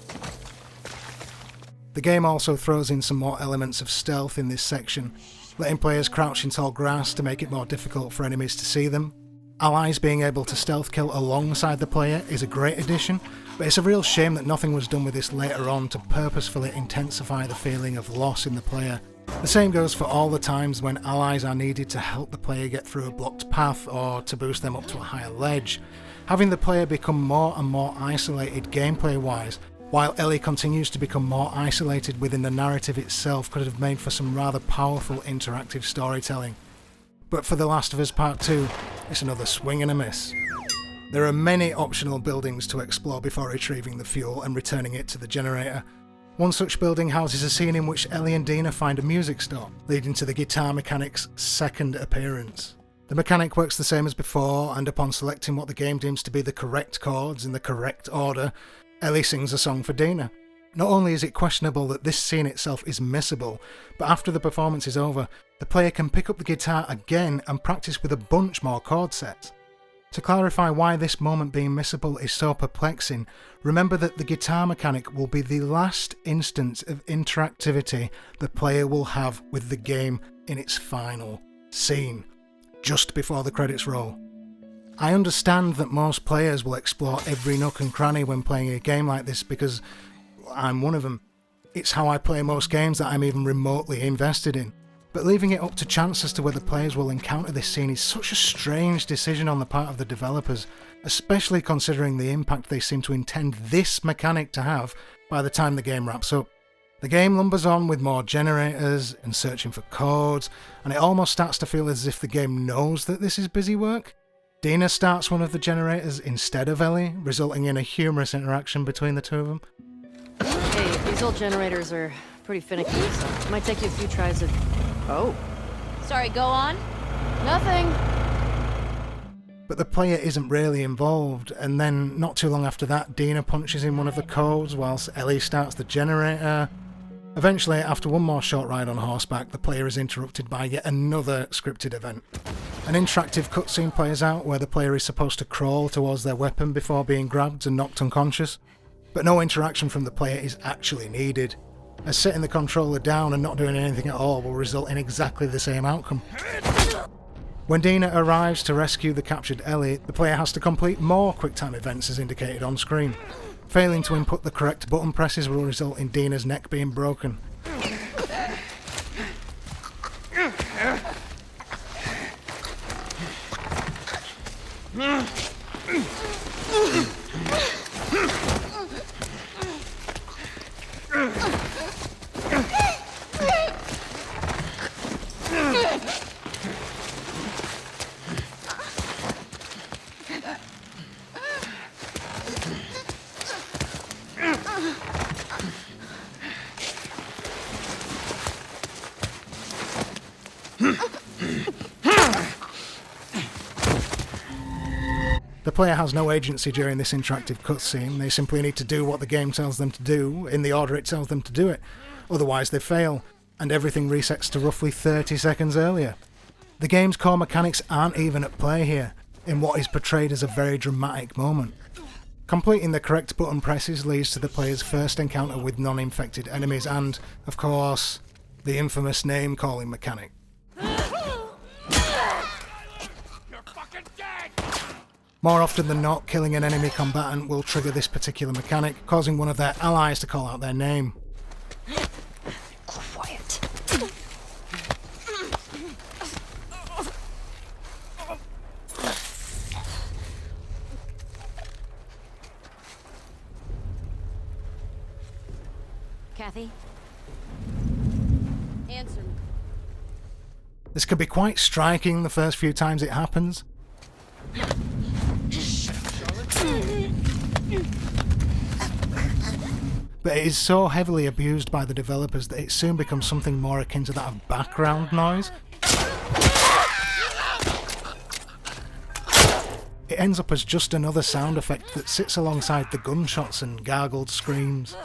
The game also throws in some more elements of stealth in this section, letting players crouch in tall grass to make it more difficult for enemies to see them. Allies being able to stealth kill alongside the player is a great addition, but it's a real shame that nothing was done with this later on to purposefully intensify the feeling of loss in the player. The same goes for all the times when allies are needed to help the player get through a blocked path or to boost them up to a higher ledge. Having the player become more and more isolated gameplay-wise, while Ellie continues to become more isolated within the narrative itself, could have made for some rather powerful interactive storytelling. But for The Last of Us Part 2, it's another swing and a miss. There are many optional buildings to explore before retrieving the fuel and returning it to the generator. One such building houses a scene in which Ellie and Dina find a music store, leading to the guitar mechanic's second appearance. The mechanic works the same as before, and upon selecting what the game deems to be the correct chords in the correct order, Ellie sings a song for Dina. Not only is it questionable that this scene itself is missable, but after the performance is over, the player can pick up the guitar again and practice with a bunch more chord sets. To clarify why this moment being missable is so perplexing, remember that the guitar mechanic will be the last instance of interactivity the player will have with the game in its final scene, just before the credits roll. I understand that most players will explore every nook and cranny when playing a game like this because I'm one of them. It's how I play most games that I'm even remotely invested in. But leaving it up to chance as to whether players will encounter this scene is such a strange decision on the part of the developers, especially considering the impact they seem to intend this mechanic to have by the time the game wraps up. The game lumbers on with more generators and searching for codes, and it almost starts to feel as if the game knows that this is busy work. Dina starts one of the generators instead of Ellie, resulting in a humorous interaction between the two of them. Hey, these old generators are pretty finicky, so it might take you a few tries to... Oh. Sorry, go on. Nothing. But the player isn't really involved, and then not too long after that, Dina punches in one of the codes whilst Ellie starts the generator. Eventually, after one more short ride on horseback, the player is interrupted by yet another scripted event. An interactive cutscene plays out where the player is supposed to crawl towards their weapon before being grabbed and knocked unconscious, but no interaction from the player is actually needed, as setting the controller down and not doing anything at all will result in exactly the same outcome. When Dina arrives to rescue the captured Ellie, the player has to complete more QuickTime events as indicated on screen. Failing to input the correct button presses will result in Dina's neck being broken. The player has no agency during this interactive cutscene. They simply need to do what the game tells them to do, in the order it tells them to do it. Otherwise they fail, and everything resets to roughly 30 seconds earlier. The game's core mechanics aren't even at play here, in what is portrayed as a very dramatic moment. Completing the correct button presses leads to the player's first encounter with non-infected enemies and, of course, the infamous name-calling mechanic. More often than not, killing an enemy combatant will trigger this particular mechanic, causing one of their allies to call out their name. Quiet. Kathy? Answer me. This can be quite striking the first few times it happens. But it is so heavily abused by the developers that it soon becomes something more akin to that of background noise. It ends up as just another sound effect that sits alongside the gunshots and gargled screams.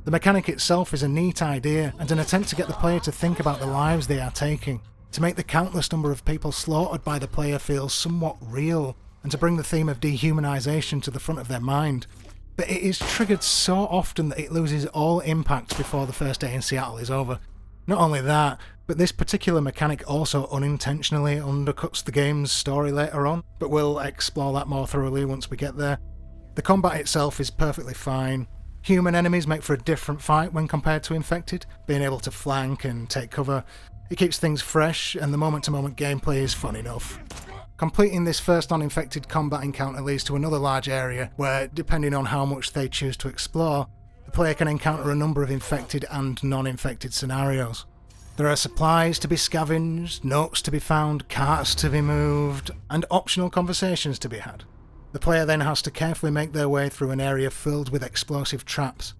The mechanic itself is a neat idea and an attempt to get the player to think about the lives they are taking, to make the countless number of people slaughtered by the player feel somewhat real, and to bring the theme of dehumanization to the front of their mind. But it is triggered so often that it loses all impact before the first day in Seattle is over. Not only that, but this particular mechanic also unintentionally undercuts the game's story later on, but we'll explore that more thoroughly once we get there. The combat itself is perfectly fine. Human enemies make for a different fight when compared to infected, being able to flank and take cover. It keeps things fresh, and the moment-to-moment gameplay is fun enough. Completing this first non-infected combat encounter leads to another large area where, depending on how much they choose to explore, the player can encounter a number of infected and non-infected scenarios. There are supplies to be scavenged, notes to be found, carts to be moved, and optional conversations to be had. The player then has to carefully make their way through an area filled with explosive traps.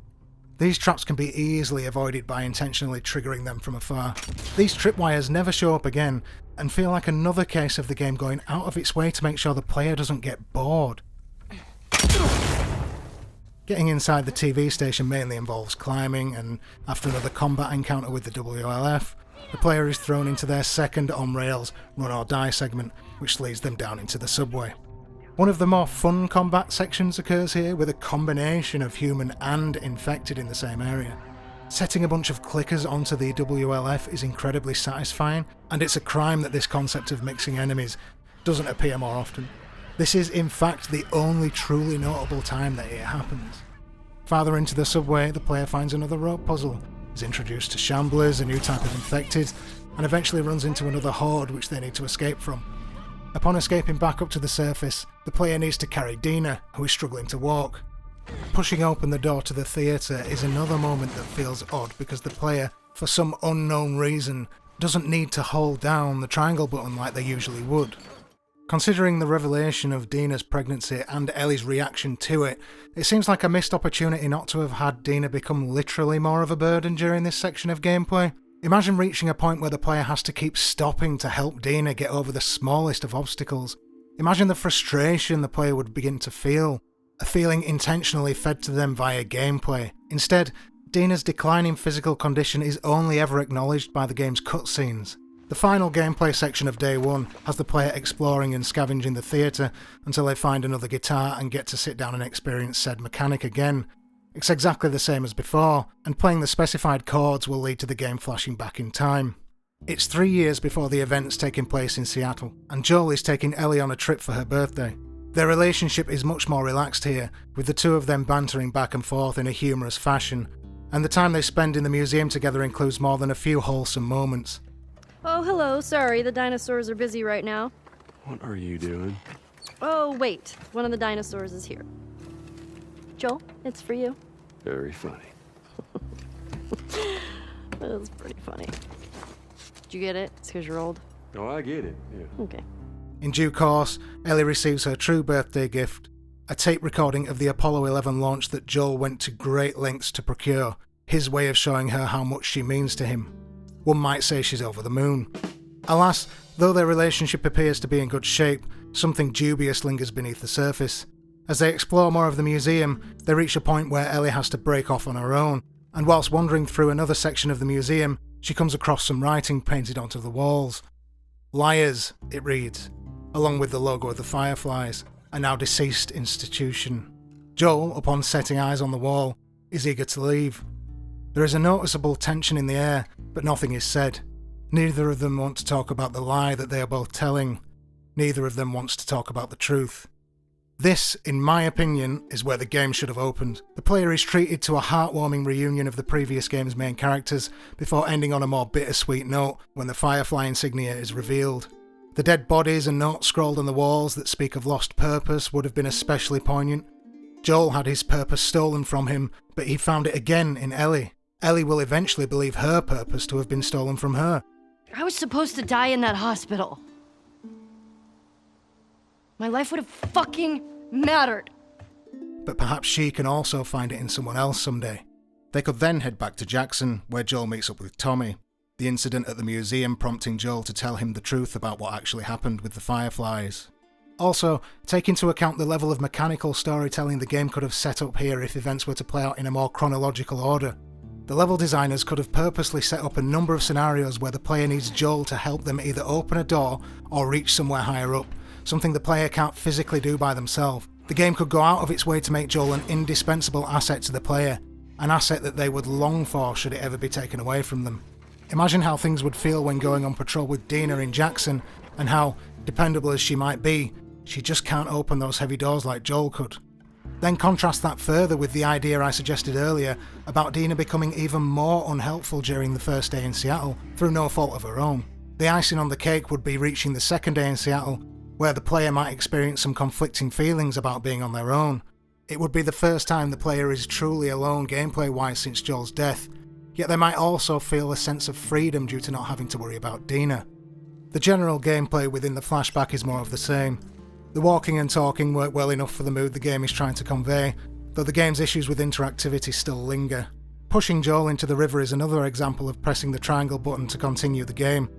These traps can be easily avoided by intentionally triggering them from afar. These tripwires never show up again, and feel like another case of the game going out of its way to make sure the player doesn't get bored. Getting inside the TV station mainly involves climbing, and after another combat encounter with the WLF, the player is thrown into their second on-rails run or die segment, which leads them down into the subway. One of the more fun combat sections occurs here with a combination of human and infected in the same area. Setting a bunch of clickers onto the WLF is incredibly satisfying, and it's a crime that this concept of mixing enemies doesn't appear more often. This is in fact the only truly notable time that it happens. Farther into the subway, the player finds another rope puzzle, is introduced to Shamblers, a new type of infected, and eventually runs into another horde which they need to escape from. Upon escaping back up to the surface, the player needs to carry Dina, who is struggling to walk. Pushing open the door to the theatre is another moment that feels odd because the player, for some unknown reason, doesn't need to hold down the triangle button like they usually would. Considering the revelation of Dina's pregnancy and Ellie's reaction to it, it seems like a missed opportunity not to have had Dina become literally more of a burden during this section of gameplay. Imagine reaching a point where the player has to keep stopping to help Dina get over the smallest of obstacles. Imagine the frustration the player would begin to feel, a feeling intentionally fed to them via gameplay. Instead, Dina's declining physical condition is only ever acknowledged by the game's cutscenes. The final gameplay section of Day 1 has the player exploring and scavenging the theatre until they find another guitar and get to sit down and experience said mechanic again. It's exactly the same as before, and playing the specified chords will lead to the game flashing back in time. It's 3 years before the events taking place in Seattle, and Joel is taking Ellie on a trip for her birthday. Their relationship is much more relaxed here, with the two of them bantering back and forth in a humorous fashion, and the time they spend in the museum together includes more than a few wholesome moments. Oh, hello. Sorry, the dinosaurs are busy right now. What are you doing? Oh, wait. One of the dinosaurs is here. Joel, it's for you. Very funny. That was pretty funny. Did you get it? It's because you're old. Oh, I get it, yeah. Okay. In due course, Ellie receives her true birthday gift, a tape recording of the Apollo 11 launch that Joel went to great lengths to procure, his way of showing her how much she means to him. One might say she's over the moon. Alas, though their relationship appears to be in good shape, something dubious lingers beneath the surface. As they explore more of the museum, they reach a point where Ellie has to break off on her own, and whilst wandering through another section of the museum, she comes across some writing painted onto the walls. Liars, it reads, along with the logo of the Fireflies, a now deceased institution. Joel, upon setting eyes on the wall, is eager to leave. There is a noticeable tension in the air, but nothing is said. Neither of them want to talk about the lie that they are both telling. Neither of them wants to talk about the truth. This, in my opinion, is where the game should have opened. The player is treated to a heartwarming reunion of the previous game's main characters, before ending on a more bittersweet note when the Firefly insignia is revealed. The dead bodies and notes scrawled on the walls that speak of lost purpose would have been especially poignant. Joel had his purpose stolen from him, but he found it again in Ellie. Ellie will eventually believe her purpose to have been stolen from her. I was supposed to die in that hospital. My life would have fucking mattered. But perhaps she can also find it in someone else someday. They could then head back to Jackson, where Joel meets up with Tommy. The incident at the museum prompting Joel to tell him the truth about what actually happened with the Fireflies. Also, take into account the level of mechanical storytelling the game could have set up here if events were to play out in a more chronological order. The level designers could have purposely set up a number of scenarios where the player needs Joel to help them either open a door or reach somewhere higher up, something the player can't physically do by themselves. The game could go out of its way to make Joel an indispensable asset to the player, an asset that they would long for should it ever be taken away from them. Imagine how things would feel when going on patrol with Dina in Jackson, and how, dependable as she might be, she just can't open those heavy doors like Joel could. Then contrast that further with the idea I suggested earlier about Dina becoming even more unhelpful during the first day in Seattle, through no fault of her own. The icing on the cake would be reaching the second day in Seattle, where the player might experience some conflicting feelings about being on their own. It would be the first time the player is truly alone gameplay-wise since Joel's death, yet they might also feel a sense of freedom due to not having to worry about Dina. The general gameplay within the flashback is more of the same. The walking and talking work well enough for the mood the game is trying to convey, though the game's issues with interactivity still linger. Pushing Joel into the river is another example of pressing the triangle button to continue the game.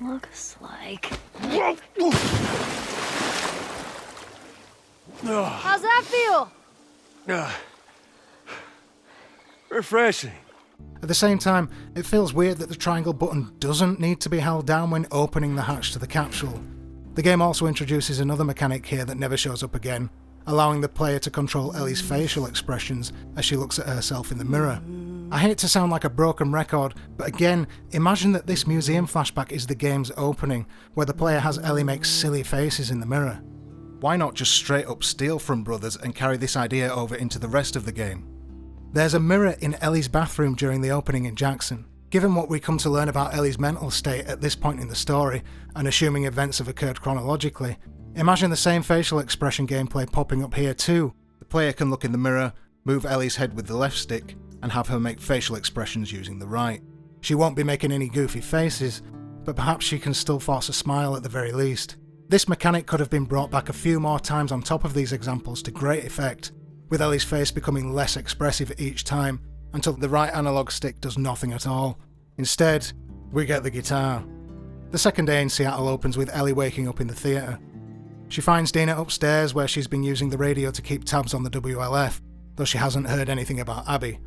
Looks like... How's that feel? Refreshing. At the same time, it feels weird that the triangle button doesn't need to be held down when opening the hatch to the capsule. The game also introduces another mechanic here that never shows up again, allowing the player to control Ellie's facial expressions as she looks at herself in the mirror. I hate to sound like a broken record, but again, imagine that this museum flashback is the game's opening, where the player has Ellie make silly faces in the mirror. Why not just straight up steal from Brothers and carry this idea over into the rest of the game? There's a mirror in Ellie's bathroom during the opening in Jackson. Given what we come to learn about Ellie's mental state at this point in the story, and assuming events have occurred chronologically, imagine the same facial expression gameplay popping up here too. The player can look in the mirror, move Ellie's head with the left stick, and have her make facial expressions using the right. She won't be making any goofy faces, but perhaps she can still force a smile at the very least. This mechanic could have been brought back a few more times on top of these examples to great effect, with Ellie's face becoming less expressive each time, until the right analog stick does nothing at all. Instead, we get the guitar. The second day in Seattle opens with Ellie waking up in the theatre. She finds Dina upstairs where she's been using the radio to keep tabs on the WLF, though she hasn't heard anything about Abby.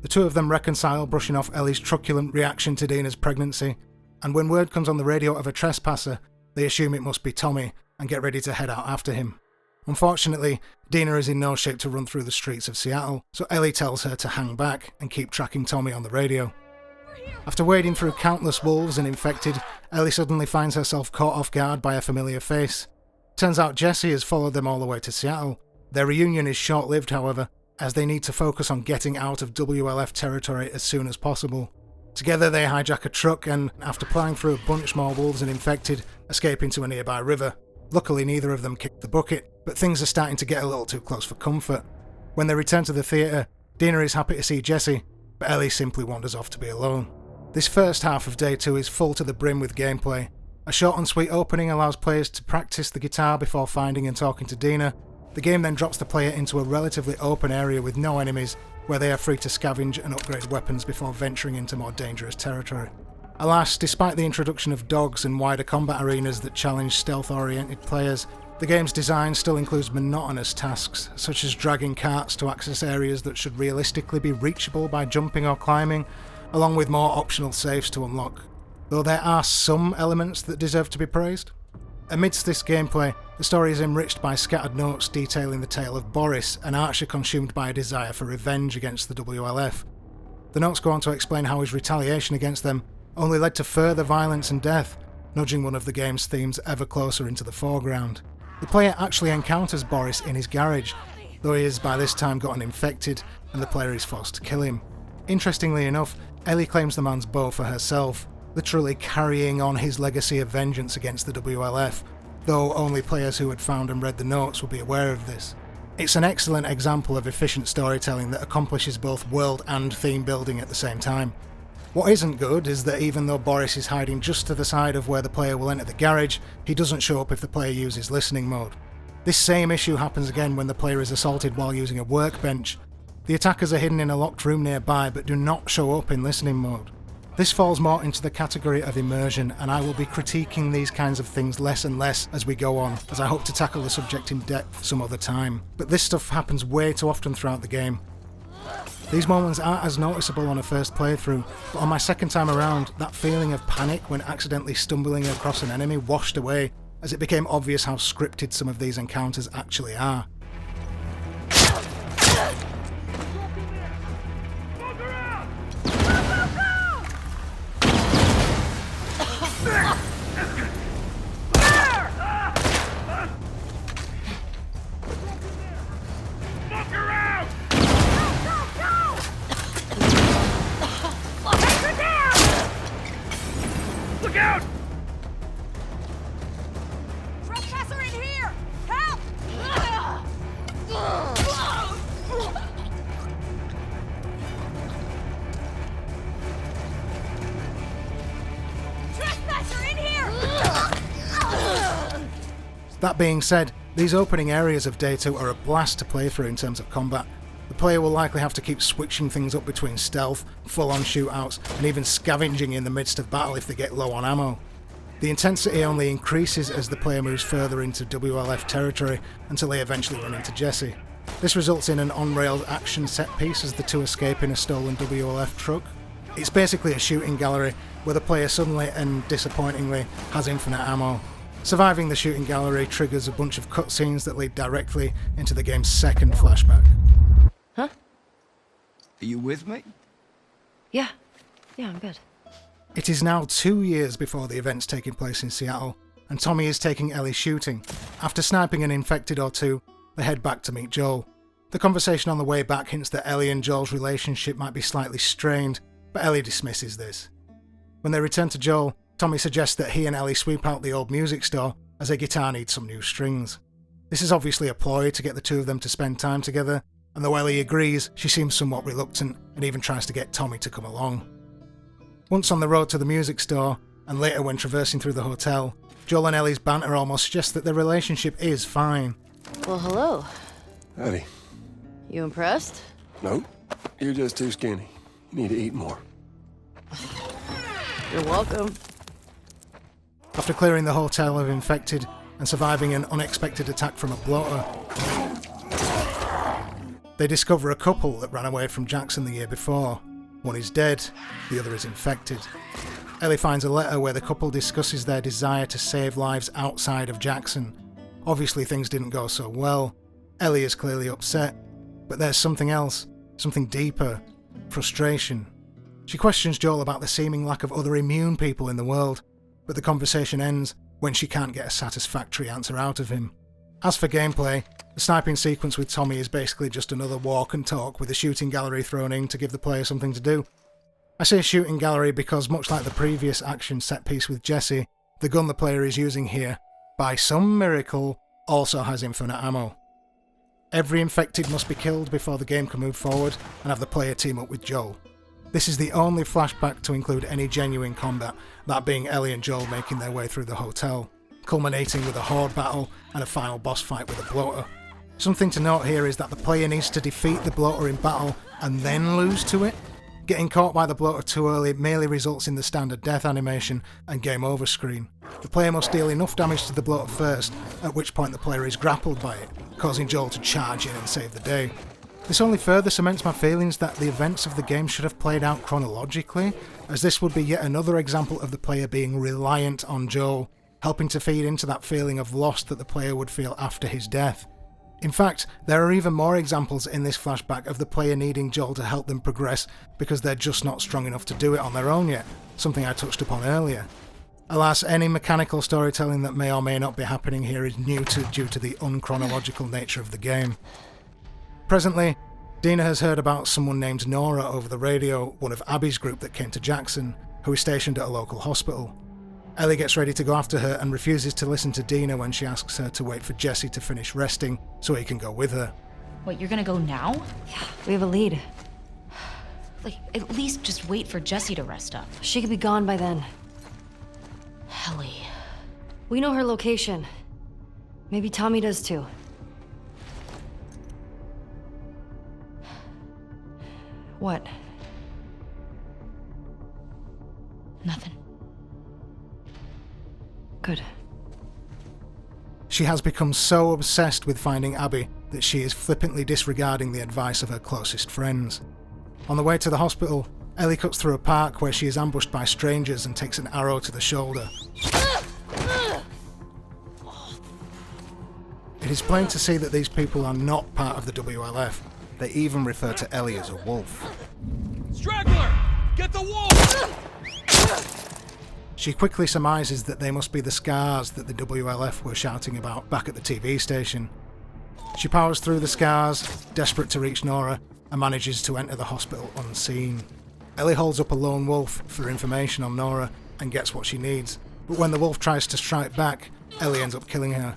The two of them reconcile, brushing off Ellie's truculent reaction to Dina's pregnancy, and when word comes on the radio of a trespasser, they assume it must be Tommy and get ready to head out after him. Unfortunately, Dina is in no shape to run through the streets of Seattle, so Ellie tells her to hang back and keep tracking Tommy on the radio. After wading through countless wolves and infected, Ellie suddenly finds herself caught off guard by a familiar face. Turns out Jesse has followed them all the way to Seattle. Their reunion is short-lived, however, as they need to focus on getting out of WLF territory as soon as possible. Together they hijack a truck and, after ploughing through a bunch more wolves and infected, escape into a nearby river. Luckily neither of them kicked the bucket, but things are starting to get a little too close for comfort. When they return to the theatre, Dina is happy to see Jesse, but Ellie simply wanders off to be alone. This first half of Day 2 is full to the brim with gameplay. A short and sweet opening allows players to practice the guitar before finding and talking to Dina. The game then drops the player into a relatively open area with no enemies, where they are free to scavenge and upgrade weapons before venturing into more dangerous territory. Alas, despite the introduction of dogs and wider combat arenas that challenge stealth-oriented players, the game's design still includes monotonous tasks, such as dragging carts to access areas that should realistically be reachable by jumping or climbing, along with more optional safes to unlock, though there are some elements that deserve to be praised. Amidst this gameplay, the story is enriched by scattered notes detailing the tale of Boris, an archer consumed by a desire for revenge against the WLF. The notes go on to explain how his retaliation against them only led to further violence and death, nudging one of the game's themes ever closer into the foreground. The player actually encounters Boris in his garage, though he has by this time gotten infected and the player is forced to kill him. Interestingly enough, Ellie claims the man's bow for herself, literally carrying on his legacy of vengeance against the WLF, though only players who had found and read the notes will be aware of this. It's an excellent example of efficient storytelling that accomplishes both world and theme building at the same time. What isn't good is that even though Boris is hiding just to the side of where the player will enter the garage, he doesn't show up if the player uses listening mode. This same issue happens again when the player is assaulted while using a workbench. The attackers are hidden in a locked room nearby but do not show up in listening mode. This falls more into the category of immersion, and I will be critiquing these kinds of things less and less as we go on, as I hope to tackle the subject in depth some other time. But this stuff happens way too often throughout the game. These moments aren't as noticeable on a first playthrough, but on my second time around, that feeling of panic when accidentally stumbling across an enemy washed away, as it became obvious how scripted some of these encounters actually are. Look out! Trespasser in here! Help! Trespasser in here! That being said, these opening areas of Day 2 are a blast to play through in terms of combat. The player will likely have to keep switching things up between stealth, full-on shootouts, and even scavenging in the midst of battle if they get low on ammo. The intensity only increases as the player moves further into WLF territory until they eventually run into Jesse. This results in an on-rails action set piece as the two escape in a stolen WLF truck. It's basically a shooting gallery where the player suddenly and disappointingly has infinite ammo. Surviving the shooting gallery triggers a bunch of cutscenes that lead directly into the game's second flashback. Huh? Are you with me? Yeah, I'm good. It is now 2 years before the events taking place in Seattle, and Tommy is taking Ellie shooting. After sniping an infected or two, they head back to meet Joel. The conversation on the way back hints that Ellie and Joel's relationship might be slightly strained, but Ellie dismisses this. When they return to Joel, Tommy suggests that he and Ellie sweep out the old music store as their guitar needs some new strings. This is obviously a ploy to get the two of them to spend time together, and though Ellie agrees, she seems somewhat reluctant and even tries to get Tommy to come along. Once on the road to the music store, and later when traversing through the hotel, Joel and Ellie's banter almost suggests that their relationship is fine. Well, hello. Howdy. You impressed? No, you're just too skinny. You need to eat more. You're welcome. After clearing the hotel of infected and surviving an unexpected attack from a bloater, they discover a couple that ran away from Jackson the year before. One is dead, the other is infected. Ellie finds a letter where the couple discusses their desire to save lives outside of Jackson. Obviously things didn't go so well. Ellie is clearly upset, but there's something else, something deeper, frustration. She questions Joel about the seeming lack of other immune people in the world, but the conversation ends when she can't get a satisfactory answer out of him. As for gameplay, the sniping sequence with Tommy is basically just another walk and talk with a shooting gallery thrown in to give the player something to do. I say shooting gallery because much like the previous action set piece with Jesse, the gun the player is using here, by some miracle, also has infinite ammo. Every infected must be killed before the game can move forward and have the player team up with Joel. This is the only flashback to include any genuine combat, that being Ellie and Joel making their way through the hotel, culminating with a horde battle and a final boss fight with a bloater. Something to note here is that the player needs to defeat the bloater in battle and then lose to it. Getting caught by the bloater too early merely results in the standard death animation and game over screen. The player must deal enough damage to the bloater first, at which point the player is grappled by it, causing Joel to charge in and save the day. This only further cements my feelings that the events of the game should have played out chronologically, as this would be yet another example of the player being reliant on Joel, helping to feed into that feeling of loss that the player would feel after his death. In fact, there are even more examples in this flashback of the player needing Joel to help them progress because they're just not strong enough to do it on their own yet, something I touched upon earlier. Alas, any mechanical storytelling that may or may not be happening here is neutered due to the unchronological nature of the game. Presently, Dina has heard about someone named Nora over the radio, one of Abby's group that came to Jackson, who is stationed at a local hospital. Ellie gets ready to go after her and refuses to listen to Dina when she asks her to wait for Jesse to finish resting so he can go with her. Wait, you're gonna go now? Yeah, we have a lead. Like, at least just wait for Jessie to rest up. She could be gone by then. Ellie. We know her location. Maybe Tommy does too. What? Nothing. Good. She has become so obsessed with finding Abby that she is flippantly disregarding the advice of her closest friends. On the way to the hospital, Ellie cuts through a park where she is ambushed by strangers and takes an arrow to the shoulder. It is plain to see that these people are not part of the WLF. They even refer to Ellie as a wolf. Straggler! Get the wolf! She quickly surmises that they must be the scars that the WLF were shouting about back at the TV station. She powers through the scars, desperate to reach Nora, and manages to enter the hospital unseen. Ellie holds up a lone wolf for information on Nora and gets what she needs, but when the wolf tries to strike back, Ellie ends up killing her.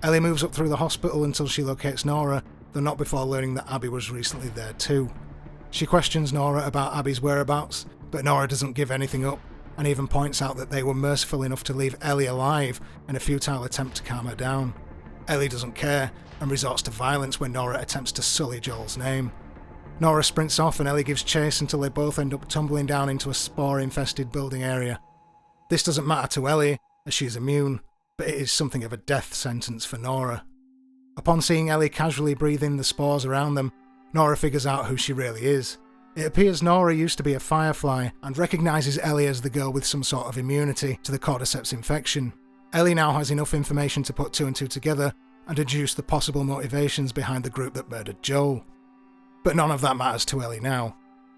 Ellie moves up through the hospital until she locates Nora, though not before learning that Abby was recently there too. She questions Nora about Abby's whereabouts, but Nora doesn't give anything up, and even points out that they were merciful enough to leave Ellie alive in a futile attempt to calm her down. Ellie doesn't care, and resorts to violence when Nora attempts to sully Joel's name. Nora sprints off and Ellie gives chase until they both end up tumbling down into a spore-infested building area. This doesn't matter to Ellie, as she is immune, but it is something of a death sentence for Nora. Upon seeing Ellie casually breathe in the spores around them, Nora figures out who she really is. It appears Nora used to be a Firefly and recognises Ellie as the girl with some sort of immunity to the cordyceps infection. Ellie now has enough information to put two and two together and deduce the possible motivations behind the group that murdered Joel. But none of that matters to Ellie now,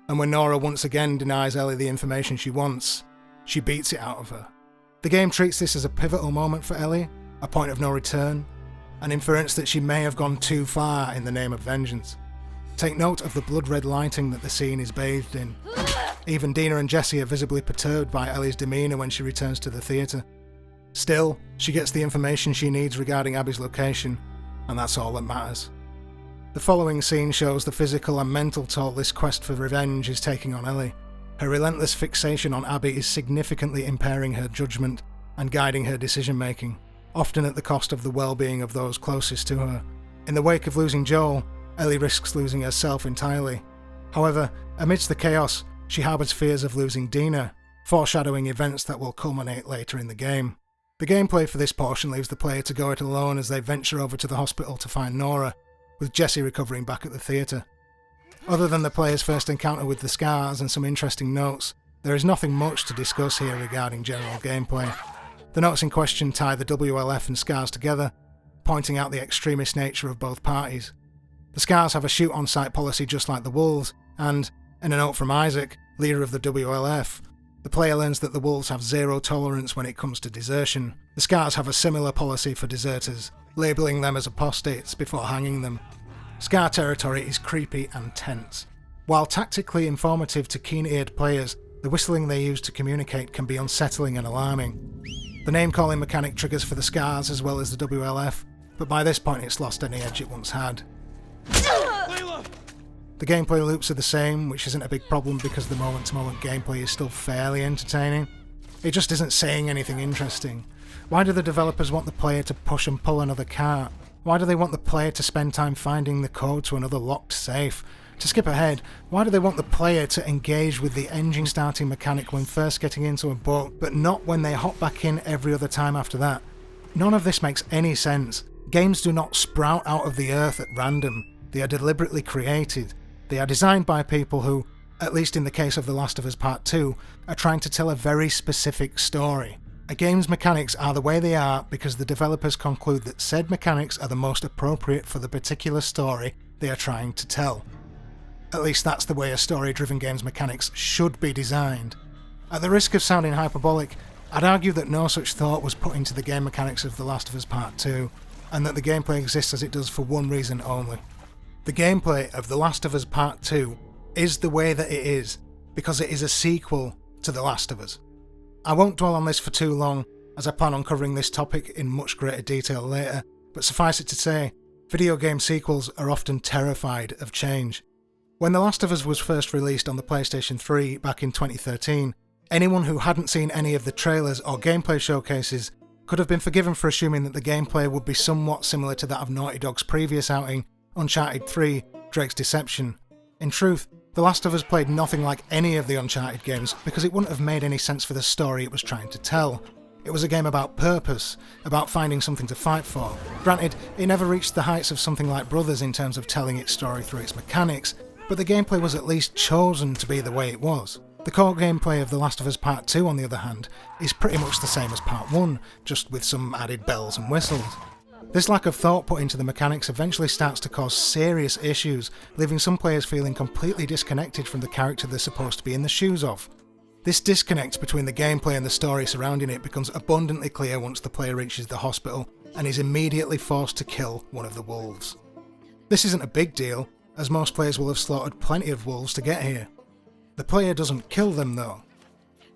and when Nora once again denies Ellie the information she wants, she beats it out of her. The game treats this as a pivotal moment for Ellie, a point of no return, an inference that she may have gone too far in the name of vengeance. Take note of the blood-red lighting that the scene is bathed in. Even Dina and Jesse are visibly perturbed by Ellie's demeanour when she returns to the theatre. Still, she gets the information she needs regarding Abby's location, and that's all that matters. The following scene shows the physical and mental toll this quest for revenge is taking on Ellie. Her relentless fixation on Abby is significantly impairing her judgment and guiding her decision-making, often at the cost of the well-being of those closest to her. In the wake of losing Joel, Ellie risks losing herself entirely. However, amidst the chaos, she harbours fears of losing Dina, foreshadowing events that will culminate later in the game. The gameplay for this portion leaves the player to go it alone as they venture over to the hospital to find Nora, with Jesse recovering back at the theatre. Other than the player's first encounter with the scars and some interesting notes, there is nothing much to discuss here regarding general gameplay. The notes in question tie the WLF and scars together, pointing out the extremist nature of both parties. The scars have a shoot-on-sight policy just like the Wolves, and, in a note from Isaac, leader of the WLF, the player learns that the Wolves have zero tolerance when it comes to desertion. The scars have a similar policy for deserters, labelling them as apostates before hanging them. Scar territory is creepy and tense. While tactically informative to keen-eared players, the whistling they use to communicate can be unsettling and alarming. The name-calling mechanic triggers for the scars as well as the WLF, but by this point it's lost any edge it once had. The gameplay loops are the same, which isn't a big problem because the moment-to-moment gameplay is still fairly entertaining. It just isn't saying anything interesting. Why do the developers want the player to push and pull another cart? Why do they want the player to spend time finding the code to another locked safe? To skip ahead, why do they want the player to engage with the engine starting mechanic when first getting into a boat, but not when they hop back in every other time after that? None of this makes any sense. Games do not sprout out of the earth at random. They are deliberately created. They are designed by people who, at least in the case of The Last of Us Part 2, are trying to tell a very specific story. A game's mechanics are the way they are because the developers conclude that said mechanics are the most appropriate for the particular story they are trying to tell. At least that's the way a story-driven game's mechanics should be designed. At the risk of sounding hyperbolic, I'd argue that no such thought was put into the game mechanics of The Last of Us Part 2, and that the gameplay exists as it does for one reason only. The gameplay of The Last of Us Part 2 is the way that it is, because it is a sequel to The Last of Us. I won't dwell on this for too long, as I plan on covering this topic in much greater detail later, but suffice it to say, video game sequels are often terrified of change. When The Last of Us was first released on the PlayStation 3 back in 2013, anyone who hadn't seen any of the trailers or gameplay showcases could have been forgiven for assuming that the gameplay would be somewhat similar to that of Naughty Dog's previous outing, Uncharted 3, Drake's Deception. In truth, The Last of Us played nothing like any of the Uncharted games because it wouldn't have made any sense for the story it was trying to tell. It was a game about purpose, about finding something to fight for. Granted, it never reached the heights of something like Brothers in terms of telling its story through its mechanics, but the gameplay was at least chosen to be the way it was. The core gameplay of The Last of Us Part 2, on the other hand, is pretty much the same as Part 1, just with some added bells and whistles. This lack of thought put into the mechanics eventually starts to cause serious issues, leaving some players feeling completely disconnected from the character they're supposed to be in the shoes of. This disconnect between the gameplay and the story surrounding it becomes abundantly clear once the player reaches the hospital and is immediately forced to kill one of the wolves. This isn't a big deal, as most players will have slaughtered plenty of wolves to get here. The player doesn't kill them though.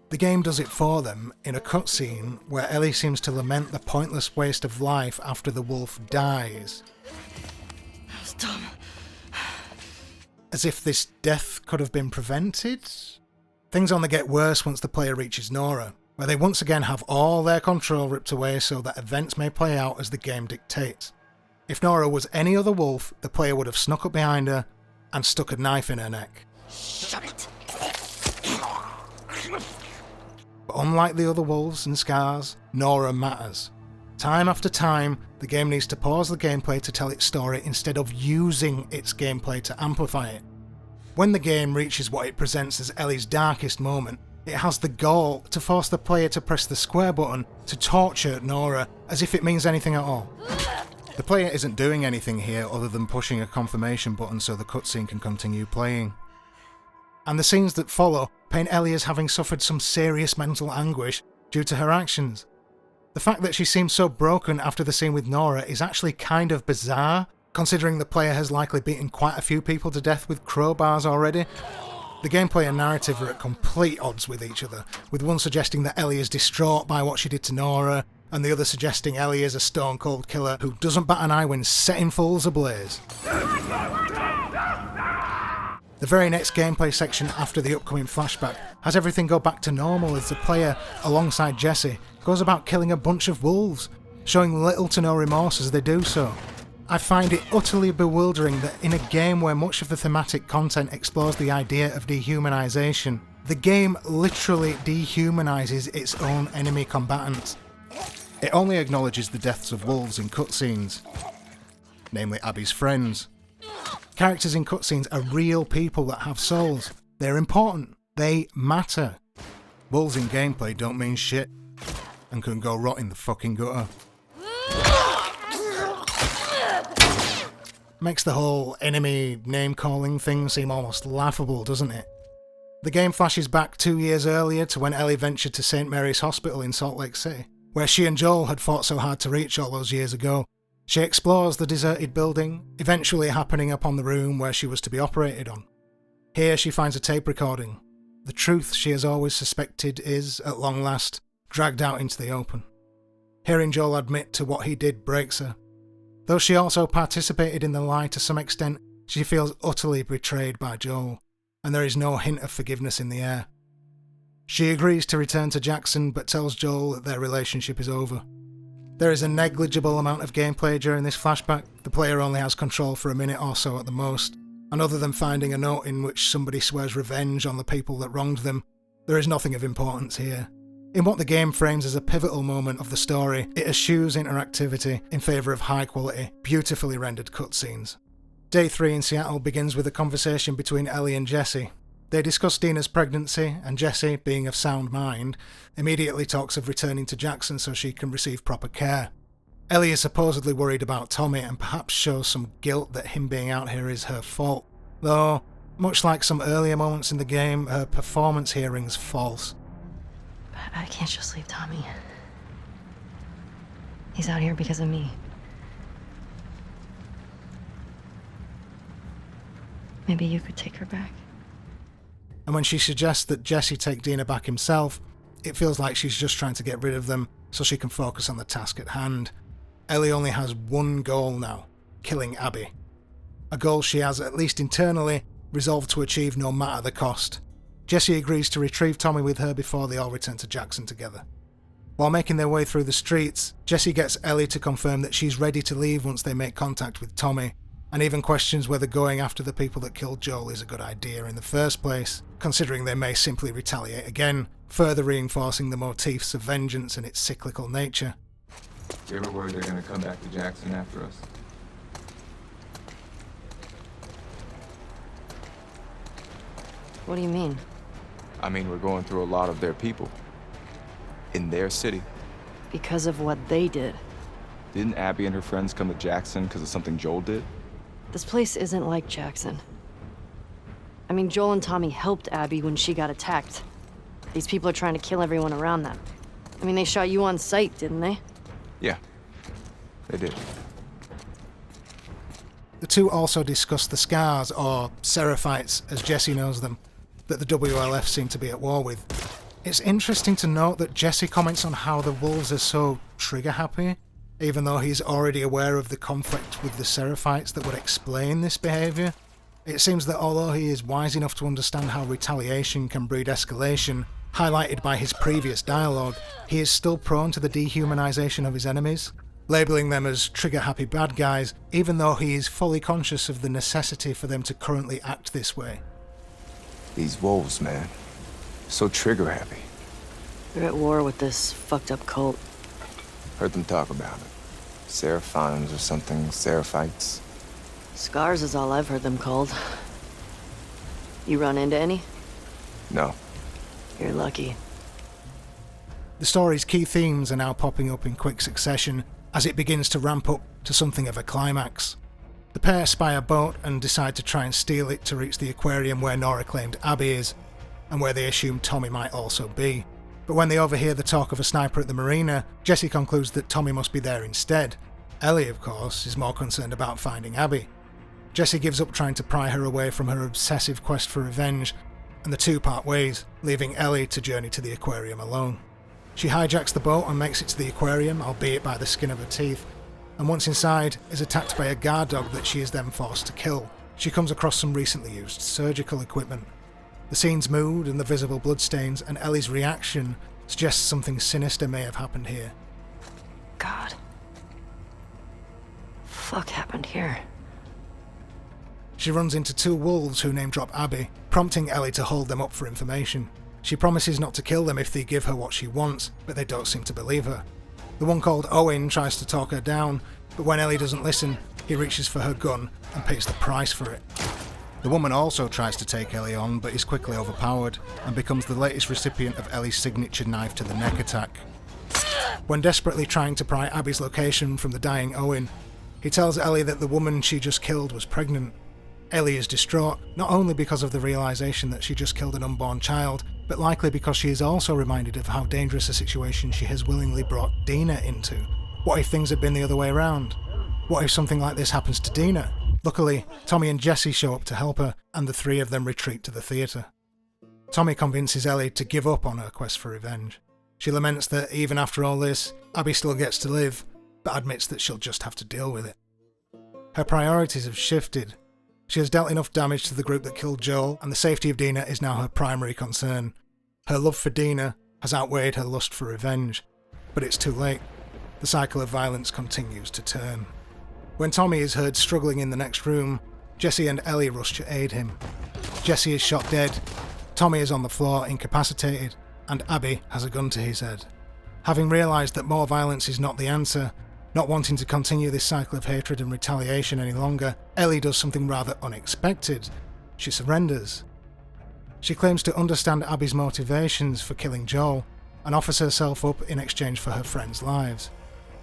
The game does it for them in a cutscene where Ellie seems to lament the pointless waste of life after the wolf dies. That was dumb. As if this death could have been prevented? Things only get worse once the player reaches Nora, where they once again have all their control ripped away so that events may play out as the game dictates. If Nora was any other wolf, the player would have snuck up behind her and stuck a knife in her neck. Shut it. But unlike the other wolves and scars, Nora matters. Time after time, the game needs to pause the gameplay to tell its story instead of using its gameplay to amplify it. When the game reaches what it presents as Ellie's darkest moment, it has the goal to force the player to press the square button to torture Nora as if it means anything at all. The player isn't doing anything here other than pushing a confirmation button so the cutscene can continue playing. And the scenes that follow paint Ellie as having suffered some serious mental anguish due to her actions. The fact that she seems so broken after the scene with Nora is actually kind of bizarre, considering the player has likely beaten quite a few people to death with crowbars already. The gameplay and narrative are at complete odds with each other, with one suggesting that Ellie is distraught by what she did to Nora, and the other suggesting Ellie is a stone-cold killer who doesn't bat an eye when setting fools ablaze. The very next gameplay section after the upcoming flashback has everything go back to normal as the player, alongside Jesse, goes about killing a bunch of wolves, showing little to no remorse as they do so. I find it utterly bewildering that in a game where much of the thematic content explores the idea of dehumanization, the game literally dehumanizes its own enemy combatants. It only acknowledges the deaths of wolves in cutscenes, namely Abby's friends. Characters in cutscenes are real people that have souls. They're important. They matter. Wolves in gameplay don't mean shit, and can go rot in the fucking gutter. Makes the whole enemy name-calling thing seem almost laughable, doesn't it? The game flashes back 2 years earlier to when Ellie ventured to St. Mary's Hospital in Salt Lake City, where she and Joel had fought so hard to reach all those years ago. She explores the deserted building, eventually happening upon the room where she was to be operated on. Here she finds a tape recording. The truth she has always suspected is, at long last, dragged out into the open. Hearing Joel admit to what he did breaks her. Though she also participated in the lie to some extent, she feels utterly betrayed by Joel, and there is no hint of forgiveness in the air. She agrees to return to Jackson, but tells Joel that their relationship is over. There is a negligible amount of gameplay during this flashback. The player only has control for a minute or so at the most, and other than finding a note in which somebody swears revenge on the people that wronged them, there is nothing of importance here. In what the game frames as a pivotal moment of the story, it eschews interactivity in favour of high-quality, beautifully rendered cutscenes. Day 3 in Seattle begins with a conversation between Ellie and Jesse. They discuss Dina's pregnancy, and Jesse, being of sound mind, immediately talks of returning to Jackson so she can receive proper care. Ellie is supposedly worried about Tommy and perhaps shows some guilt that him being out here is her fault, though, much like some earlier moments in the game, her performance here rings false. But I can't just leave Tommy. He's out here because of me. Maybe you could take her back. And when she suggests that Jesse take Dina back himself, it feels like she's just trying to get rid of them so she can focus on the task at hand. Ellie only has one goal now: killing Abby. A goal she has, at least internally, resolved to achieve no matter the cost. Jesse agrees to retrieve Tommy with her before they all return to Jackson together. While making their way through the streets, Jesse gets Ellie to confirm that she's ready to leave once they make contact with Tommy, and even questions whether going after the people that killed Joel is a good idea in the first place, considering they may simply retaliate again, further reinforcing the motifs of vengeance and its cyclical nature. You ever worried they're gonna come back to Jackson after us? What do you mean? I mean, we're going through a lot of their people. In their city. Because of what they did. Didn't Abby and her friends come to Jackson because of something Joel did? This place isn't like Jackson. I mean, Joel and Tommy helped Abby when she got attacked. These people are trying to kill everyone around them. I mean, they shot you on sight, didn't they? Yeah, they did. The two also discuss the Scars, or Seraphites as Jesse knows them, that the WLF seem to be at war with. It's interesting to note that Jesse comments on how the wolves are so trigger-happy, even though he's already aware of the conflict with the Seraphites that would explain this behaviour. It seems that although he is wise enough to understand how retaliation can breed escalation, highlighted by his previous dialogue, he is still prone to the dehumanisation of his enemies, labelling them as trigger-happy bad guys, even though he is fully conscious of the necessity for them to currently act this way. These wolves, man. So trigger-happy. They're at war with this fucked up cult. Heard them talk about it. Seraphimes or something, Seraphites. Scars is all I've heard them called. You run into any? No. You're lucky. The story's key themes are now popping up in quick succession as it begins to ramp up to something of a climax. The pair spy a boat and decide to try and steal it to reach the aquarium where Nora claimed Abby is, and where they assume Tommy might also be. But when they overhear the talk of a sniper at the marina, Jesse concludes that Tommy must be there instead. Ellie, of course, is more concerned about finding Abby. Jesse gives up trying to pry her away from her obsessive quest for revenge, and the two part ways, leaving Ellie to journey to the aquarium alone. She hijacks the boat and makes it to the aquarium, albeit by the skin of her teeth, and once inside, is attacked by a guard dog that she is then forced to kill. She comes across some recently used surgical equipment. The scene's mood and the visible bloodstains and Ellie's reaction suggests something sinister may have happened here. God. Fuck happened here? She runs into two wolves who name drop Abby, prompting Ellie to hold them up for information. She promises not to kill them if they give her what she wants, but they don't seem to believe her. The one called Owen tries to talk her down, but when Ellie doesn't listen, he reaches for her gun and pays the price for it. The woman also tries to take Ellie on, but is quickly overpowered and becomes the latest recipient of Ellie's signature knife to the neck attack. When desperately trying to pry Abby's location from the dying Owen, he tells Ellie that the woman she just killed was pregnant. Ellie is distraught, not only because of the realization that she just killed an unborn child, but likely because she is also reminded of how dangerous a situation she has willingly brought Dina into. What if things had been the other way around? What if something like this happens to Dina? Luckily, Tommy and Jesse show up to help her, and the three of them retreat to the theatre. Tommy convinces Ellie to give up on her quest for revenge. She laments that even after all this, Abby still gets to live, but admits that she'll just have to deal with it. Her priorities have shifted. She has dealt enough damage to the group that killed Joel, and the safety of Dina is now her primary concern. Her love for Dina has outweighed her lust for revenge, but it's too late. The cycle of violence continues to turn. When Tommy is heard struggling in the next room, Jesse and Ellie rush to aid him. Jesse is shot dead, Tommy is on the floor incapacitated, and Abby has a gun to his head. Having realised that more violence is not the answer, not wanting to continue this cycle of hatred and retaliation any longer, Ellie does something rather unexpected. She surrenders. She claims to understand Abby's motivations for killing Joel, and offers herself up in exchange for her friends' lives.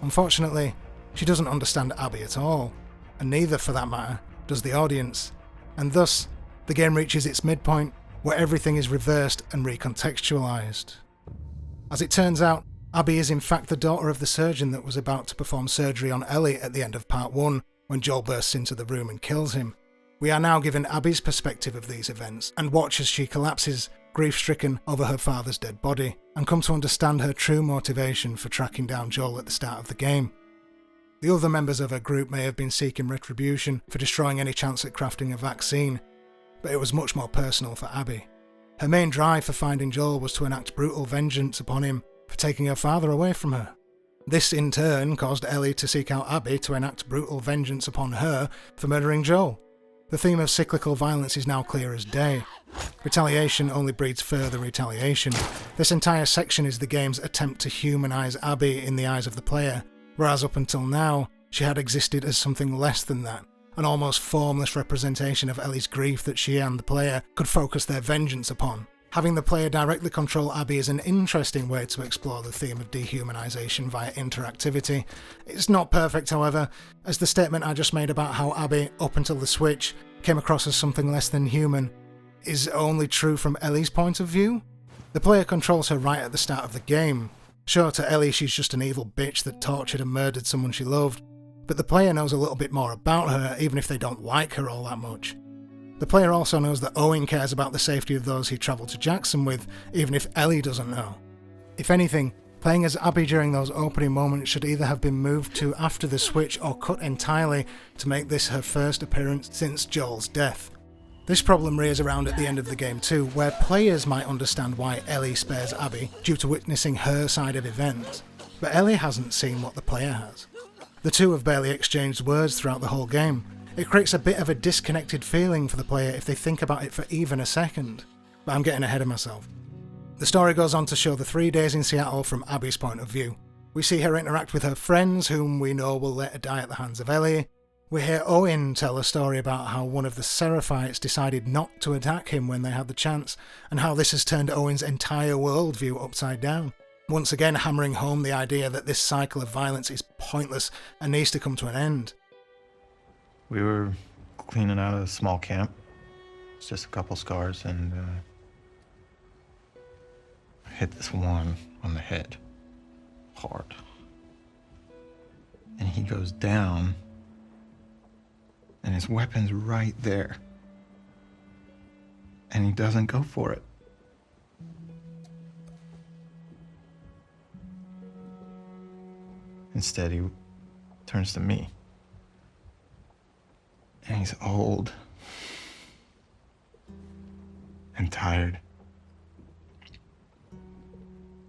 Unfortunately, she doesn't understand Abby at all, and neither, for that matter, does the audience, and thus, the game reaches its midpoint, where everything is reversed and recontextualized. As it turns out, Abby is in fact the daughter of the surgeon that was about to perform surgery on Ellie at the end of part 1, when Joel bursts into the room and kills him. We are now given Abby's perspective of these events, and watch as she collapses, grief-stricken, over her father's dead body, and come to understand her true motivation for tracking down Joel at the start of the game. The other members of her group may have been seeking retribution for destroying any chance at crafting a vaccine, but it was much more personal for Abby. Her main drive for finding Joel was to enact brutal vengeance upon him for taking her father away from her. This in turn caused Ellie to seek out Abby to enact brutal vengeance upon her for murdering Joel. The theme of cyclical violence is now clear as day. Retaliation only breeds further retaliation. This entire section is the game's attempt to humanise Abby in the eyes of the player, whereas up until now, she had existed as something less than that, an almost formless representation of Ellie's grief that she and the player could focus their vengeance upon. Having the player directly control Abby is an interesting way to explore the theme of dehumanisation via interactivity. It's not perfect, however, as the statement I just made about how Abby, up until the Switch, came across as something less than human, is only true from Ellie's point of view. The player controls her right at the start of the game. Sure, to Ellie she's just an evil bitch that tortured and murdered someone she loved, but the player knows a little bit more about her, even if they don't like her all that much. The player also knows that Owen cares about the safety of those he travelled to Jackson with, even if Ellie doesn't know. If anything, playing as Abby during those opening moments should either have been moved to after the Switch or cut entirely to make this her first appearance since Joel's death. This problem rears around at the end of the game too, where players might understand why Ellie spares Abby due to witnessing her side of events, but Ellie hasn't seen what the player has. The two have barely exchanged words throughout the whole game. It creates a bit of a disconnected feeling for the player if they think about it for even a second, but I'm getting ahead of myself. The story goes on to show the 3 days in Seattle from Abby's point of view. We see her interact with her friends, whom we know will later die at the hands of Ellie. We hear Owen tell a story about how one of the Seraphites decided not to attack him when they had the chance, and how this has turned Owen's entire worldview upside down, once again hammering home the idea that this cycle of violence is pointless and needs to come to an end. We were cleaning out a small camp. It's just a couple scars, and I hit this one on the head. Hard. And he goes down, and his weapon's right there. And he doesn't go for it. Instead, he turns to me. And he's old and tired.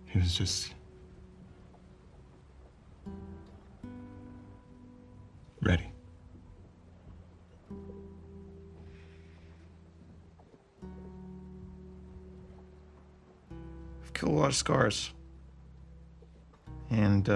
He was just ready. I've killed a lot of scars. And,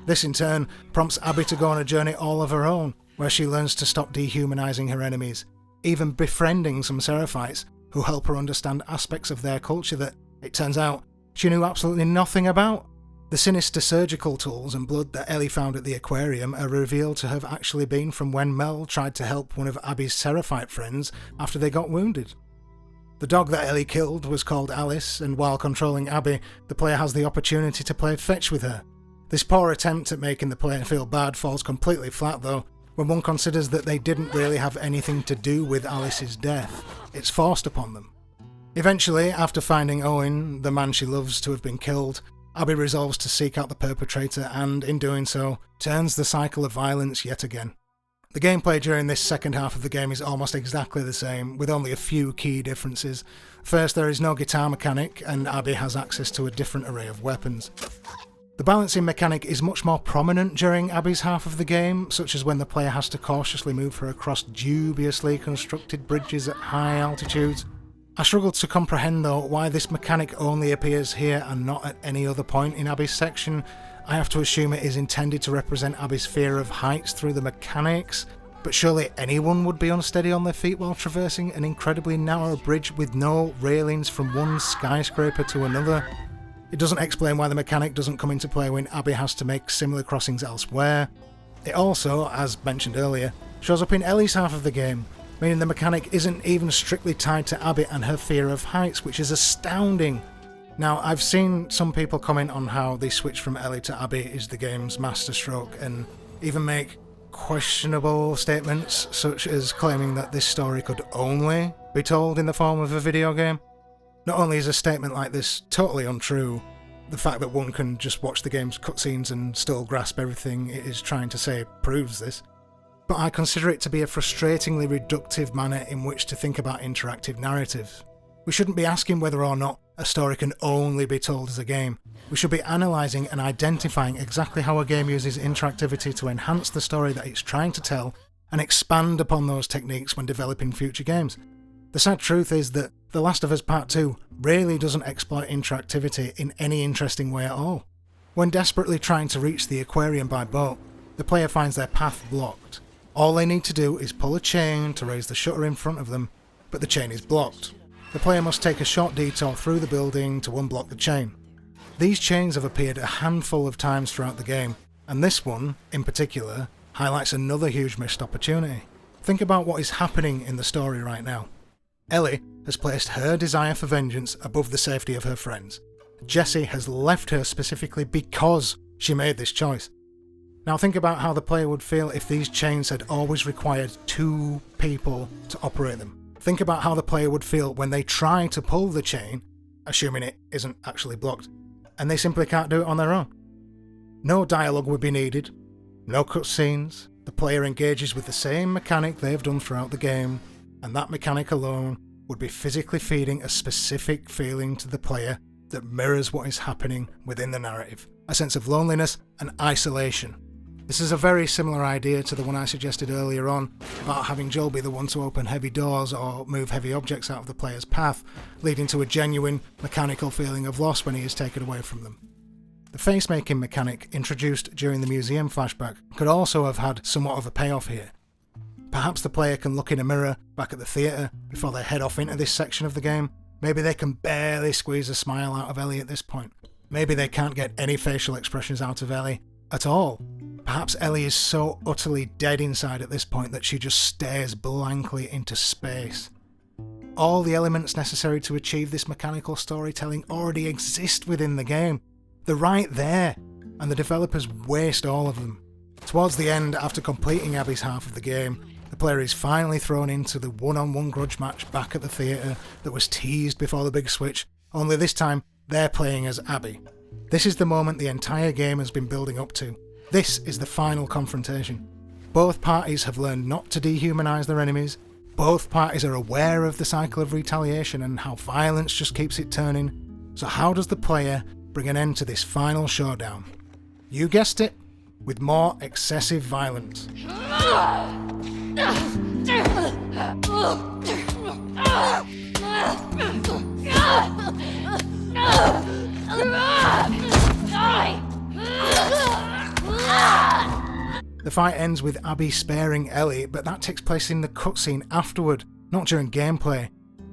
This in turn prompts Abby to go on a journey all of her own, where she learns to stop dehumanizing her enemies, even befriending some Seraphites who help her understand aspects of their culture that, it turns out, she knew absolutely nothing about. The sinister surgical tools and blood that Ellie found at the aquarium are revealed to have actually been from when Mel tried to help one of Abby's Seraphite friends after they got wounded. The dog that Ellie killed was called Alice, and while controlling Abby, the player has the opportunity to play fetch with her. This poor attempt at making the player feel bad falls completely flat though, when one considers that they didn't really have anything to do with Alice's death. It's forced upon them. Eventually, after finding Owen, the man she loves to have been killed, Abby resolves to seek out the perpetrator and, in doing so, turns the cycle of violence yet again. The gameplay during this second half of the game is almost exactly the same, with only a few key differences. First, there is no guitar mechanic, and Abby has access to a different array of weapons. The balancing mechanic is much more prominent during Abby's half of the game, such as when the player has to cautiously move her across dubiously constructed bridges at high altitudes. I struggle to comprehend though why this mechanic only appears here and not at any other point in Abby's section. I have to assume it is intended to represent Abby's fear of heights through the mechanics, but surely anyone would be unsteady on their feet while traversing an incredibly narrow bridge with no railings from one skyscraper to another. It doesn't explain why the mechanic doesn't come into play when Abby has to make similar crossings elsewhere. It also, as mentioned earlier, shows up in Ellie's half of the game, meaning the mechanic isn't even strictly tied to Abby and her fear of heights, which is astounding. Now, I've seen some people comment on how the switch from Ellie to Abby is the game's masterstroke, and even make questionable statements, such as claiming that this story could only be told in the form of a video game. Not only is a statement like this totally untrue, the fact that one can just watch the game's cutscenes and still grasp everything it is trying to say proves this, but I consider it to be a frustratingly reductive manner in which to think about interactive narratives. We shouldn't be asking whether or not a story can only be told as a game. We should be analysing and identifying exactly how a game uses interactivity to enhance the story that it's trying to tell and expand upon those techniques when developing future games. The sad truth is that The Last of Us Part 2 really doesn't exploit interactivity in any interesting way at all. When desperately trying to reach the aquarium by boat, the player finds their path blocked. All they need to do is pull a chain to raise the shutter in front of them, but the chain is blocked. The player must take a short detour through the building to unblock the chain. These chains have appeared a handful of times throughout the game, and this one, in particular, highlights another huge missed opportunity. Think about what is happening in the story right now. Ellie has placed her desire for vengeance above the safety of her friends. Jesse has left her specifically because she made this choice. Now think about how the player would feel if these chains had always required 2 people to operate them. Think about how the player would feel when they try to pull the chain, assuming it isn't actually blocked, and they simply can't do it on their own. No dialogue would be needed, no cutscenes, the player engages with the same mechanic they've done throughout the game, and that mechanic alone would be physically feeding a specific feeling to the player that mirrors what is happening within the narrative. A sense of loneliness and isolation. This is a very similar idea to the one I suggested earlier on, about having Joel be the one to open heavy doors or move heavy objects out of the player's path, leading to a genuine, mechanical feeling of loss when he is taken away from them. The face-making mechanic introduced during the museum flashback could also have had somewhat of a payoff here. Perhaps the player can look in a mirror back at the theatre before they head off into this section of the game. Maybe they can barely squeeze a smile out of Ellie at this point. Maybe they can't get any facial expressions out of Ellie at all. Perhaps Ellie is so utterly dead inside at this point that she just stares blankly into space. All the elements necessary to achieve this mechanical storytelling already exist within the game. They're right there, and the developers waste all of them. Towards the end, after completing Abby's half of the game, the player is finally thrown into the one-on-one grudge match back at the theatre that was teased before the big switch, only this time they're playing as Abby. This is the moment the entire game has been building up to. This is the final confrontation. Both parties have learned not to dehumanise their enemies. Both parties are aware of the cycle of retaliation and how violence just keeps it turning. So how does the player bring an end to this final showdown? You guessed it, with more excessive violence. The fight ends with Abby sparing Ellie, but that takes place in the cutscene afterward, not during gameplay.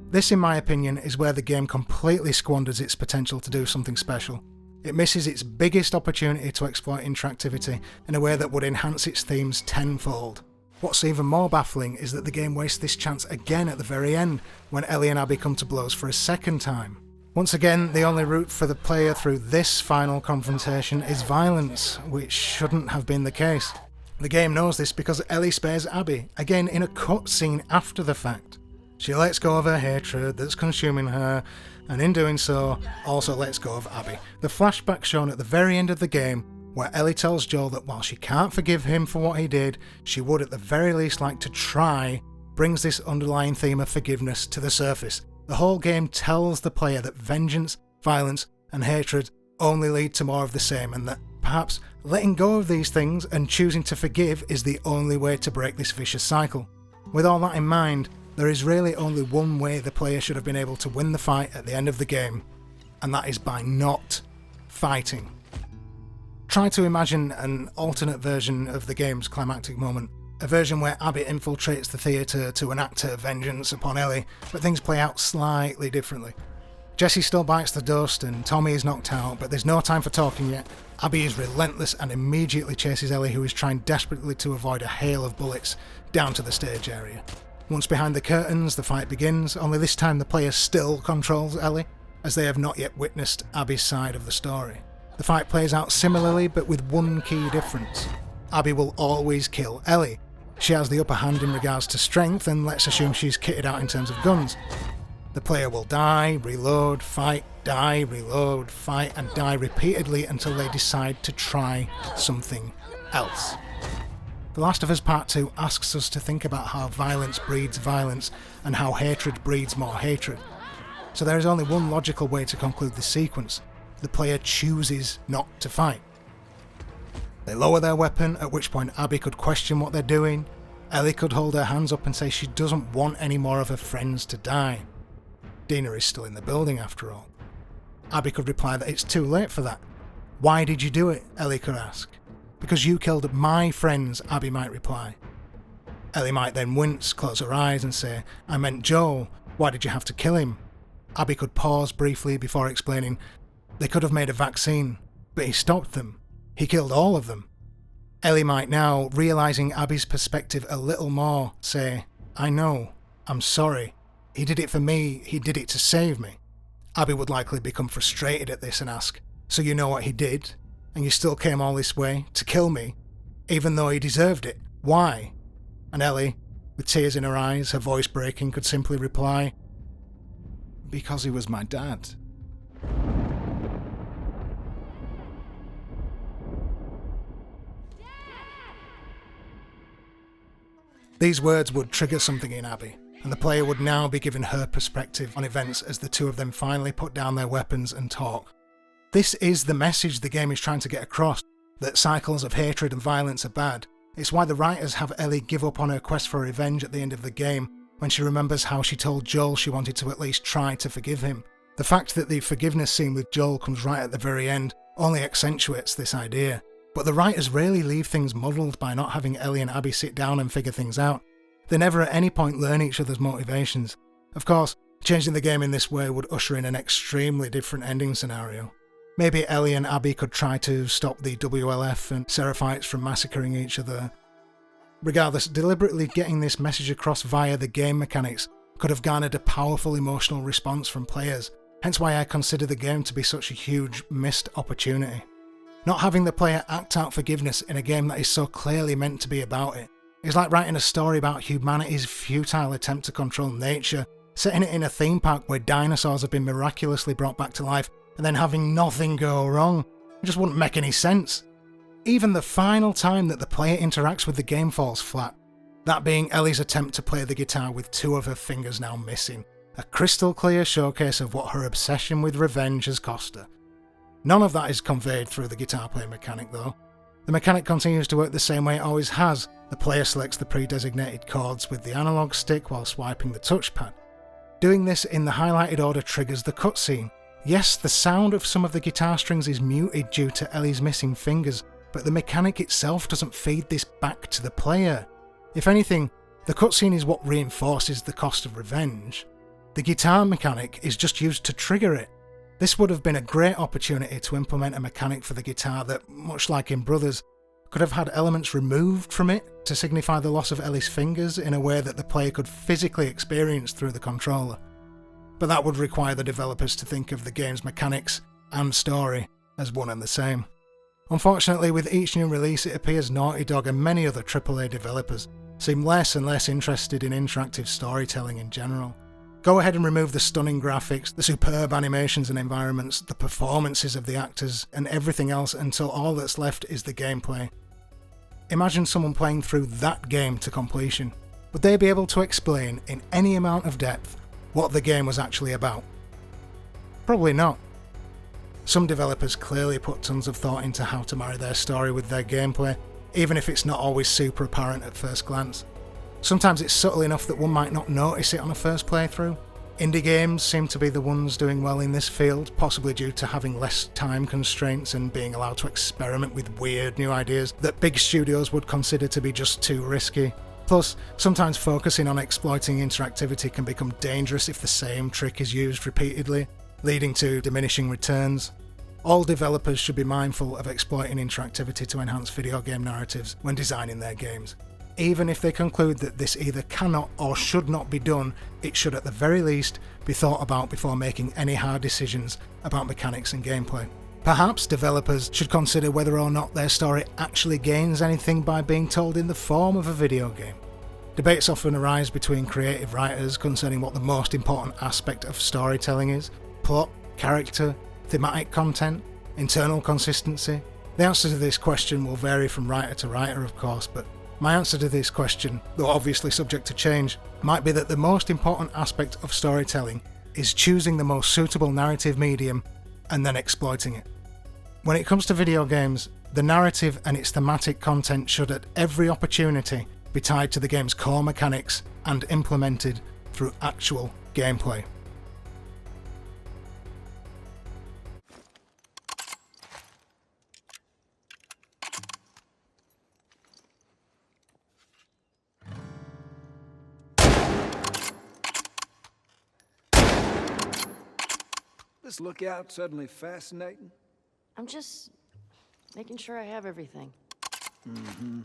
This, in my opinion, is where the game completely squanders its potential to do something special. It misses its biggest opportunity to exploit interactivity in a way that would enhance its themes tenfold. What's even more baffling is that the game wastes this chance again at the very end, when Ellie and Abby come to blows for a second time. Once again, the only route for the player through this final confrontation is violence, which shouldn't have been the case. The game knows this because Ellie spares Abby, again in a cutscene after the fact. She lets go of her hatred that's consuming her, and in doing so, also lets go of Abby. The flashback shown at the very end of the game, where Ellie tells Joel that while she can't forgive him for what he did, she would at the very least like to try, brings this underlying theme of forgiveness to the surface. The whole game tells the player that vengeance, violence, and hatred only lead to more of the same, and that perhaps letting go of these things and choosing to forgive is the only way to break this vicious cycle. With all that in mind, there is really only one way the player should have been able to win the fight at the end of the game, and that is by not fighting. Try to imagine an alternate version of the game's climactic moment, a version where Abby infiltrates the theatre to enact her vengeance upon Ellie, but things play out slightly differently. Jesse still bites the dust and Tommy is knocked out, but there's no time for talking yet. Abby is relentless and immediately chases Ellie, who is trying desperately to avoid a hail of bullets, down to the stage area. Once behind the curtains, the fight begins, only this time the player still controls Ellie, as they have not yet witnessed Abby's side of the story. The fight plays out similarly, but with one key difference. Abby will always kill Ellie. She has the upper hand in regards to strength, and let's assume she's kitted out in terms of guns. The player will die, reload, fight, die, reload, fight, and die repeatedly until they decide to try something else. The Last of Us Part 2 asks us to think about how violence breeds violence, and how hatred breeds more hatred. So there is only one logical way to conclude this sequence. The player chooses not to fight. They lower their weapon, at which point Abby could question what they're doing. Ellie could hold her hands up and say she doesn't want any more of her friends to die. Dina is still in the building after all. Abby could reply that it's too late for that. Why did you do it? Ellie could ask. Because you killed my friends, Abby might reply. Ellie might then wince, close her eyes and say, I meant Joel, why did you have to kill him? Abby could pause briefly before explaining, they could have made a vaccine, but he stopped them. He killed all of them. Ellie might now, realising Abby's perspective a little more, say, I know, I'm sorry. He did it for me, he did it to save me. Abby would likely become frustrated at this and ask, so you know what he did? And you still came all this way to kill me, even though he deserved it. Why? And Ellie, with tears in her eyes, her voice breaking, could simply reply, because he was my dad. These words would trigger something in Abby, and the player would now be given her perspective on events as the two of them finally put down their weapons and talk. This is the message the game is trying to get across. that cycles of hatred and violence are bad. It's why the writers have Ellie give up on her quest for revenge at the end of the game, when she remembers how she told Joel she wanted to at least try to forgive him. The fact that the forgiveness scene with Joel comes right at the very end only accentuates this idea. But the writers rarely leave things muddled by not having Ellie and Abby sit down and figure things out. They never at any point learn each other's motivations. Of course, changing the game in this way would usher in an extremely different ending scenario. Maybe Ellie and Abby could try to stop the WLF and Seraphites from massacring each other. Regardless, deliberately getting this message across via the game mechanics could have garnered a powerful emotional response from players, hence why I consider the game to be such a huge missed opportunity. Not having the player act out forgiveness in a game that is so clearly meant to be about it is like writing a story about humanity's futile attempt to control nature, setting it in a theme park where dinosaurs have been miraculously brought back to life, and then having nothing go wrong. It just wouldn't make any sense. Even the final time that the player interacts with the game falls flat, that being Ellie's attempt to play the guitar with 2 of her fingers now missing, a crystal clear showcase of what her obsession with revenge has cost her. None of that is conveyed through the guitar play mechanic though. The mechanic continues to work the same way it always has. The player selects the pre-designated chords with the analog stick while swiping the touchpad. Doing this in the highlighted order triggers the cutscene. Yes, the sound of some of the guitar strings is muted due to Ellie's missing fingers, but the mechanic itself doesn't feed this back to the player. If anything, the cutscene is what reinforces the cost of revenge. The guitar mechanic is just used to trigger it. This would have been a great opportunity to implement a mechanic for the guitar that, much like in Brothers, could have had elements removed from it to signify the loss of Ellie's fingers in a way that the player could physically experience through the controller. But that would require the developers to think of the game's mechanics and story as one and the same. Unfortunately, with each new release, it appears Naughty Dog and many other AAA developers seem less and less interested in interactive storytelling in general. Go ahead and remove the stunning graphics, the superb animations and environments, the performances of the actors, and everything else until all that's left is the gameplay. Imagine someone playing through that game to completion. Would they be able to explain in any amount of depth what the game was actually about? Probably not. Some developers clearly put tons of thought into how to marry their story with their gameplay, even if it's not always super apparent at first glance. Sometimes it's subtle enough that one might not notice it on a first playthrough. Indie games seem to be the ones doing well in this field, possibly due to having less time constraints and being allowed to experiment with weird new ideas that big studios would consider to be just too risky. Plus, sometimes focusing on exploiting interactivity can become dangerous if the same trick is used repeatedly, leading to diminishing returns. All developers should be mindful of exploiting interactivity to enhance video game narratives when designing their games. Even if they conclude that this either cannot or should not be done, it should at the very least be thought about before making any hard decisions about mechanics and gameplay. Perhaps developers should consider whether or not their story actually gains anything by being told in the form of a video game. Debates often arise between creative writers concerning what the most important aspect of storytelling is: plot, character, thematic content, internal consistency. The answer to this question will vary from writer to writer, of course, but my answer to this question, though obviously subject to change, might be that the most important aspect of storytelling is choosing the most suitable narrative medium and then exploiting it. When it comes to video games, the narrative and its thematic content should at every opportunity be tied to the game's core mechanics and implemented through actual gameplay. This lookout suddenly fascinating? I'm just making sure I have everything. Mm-hmm.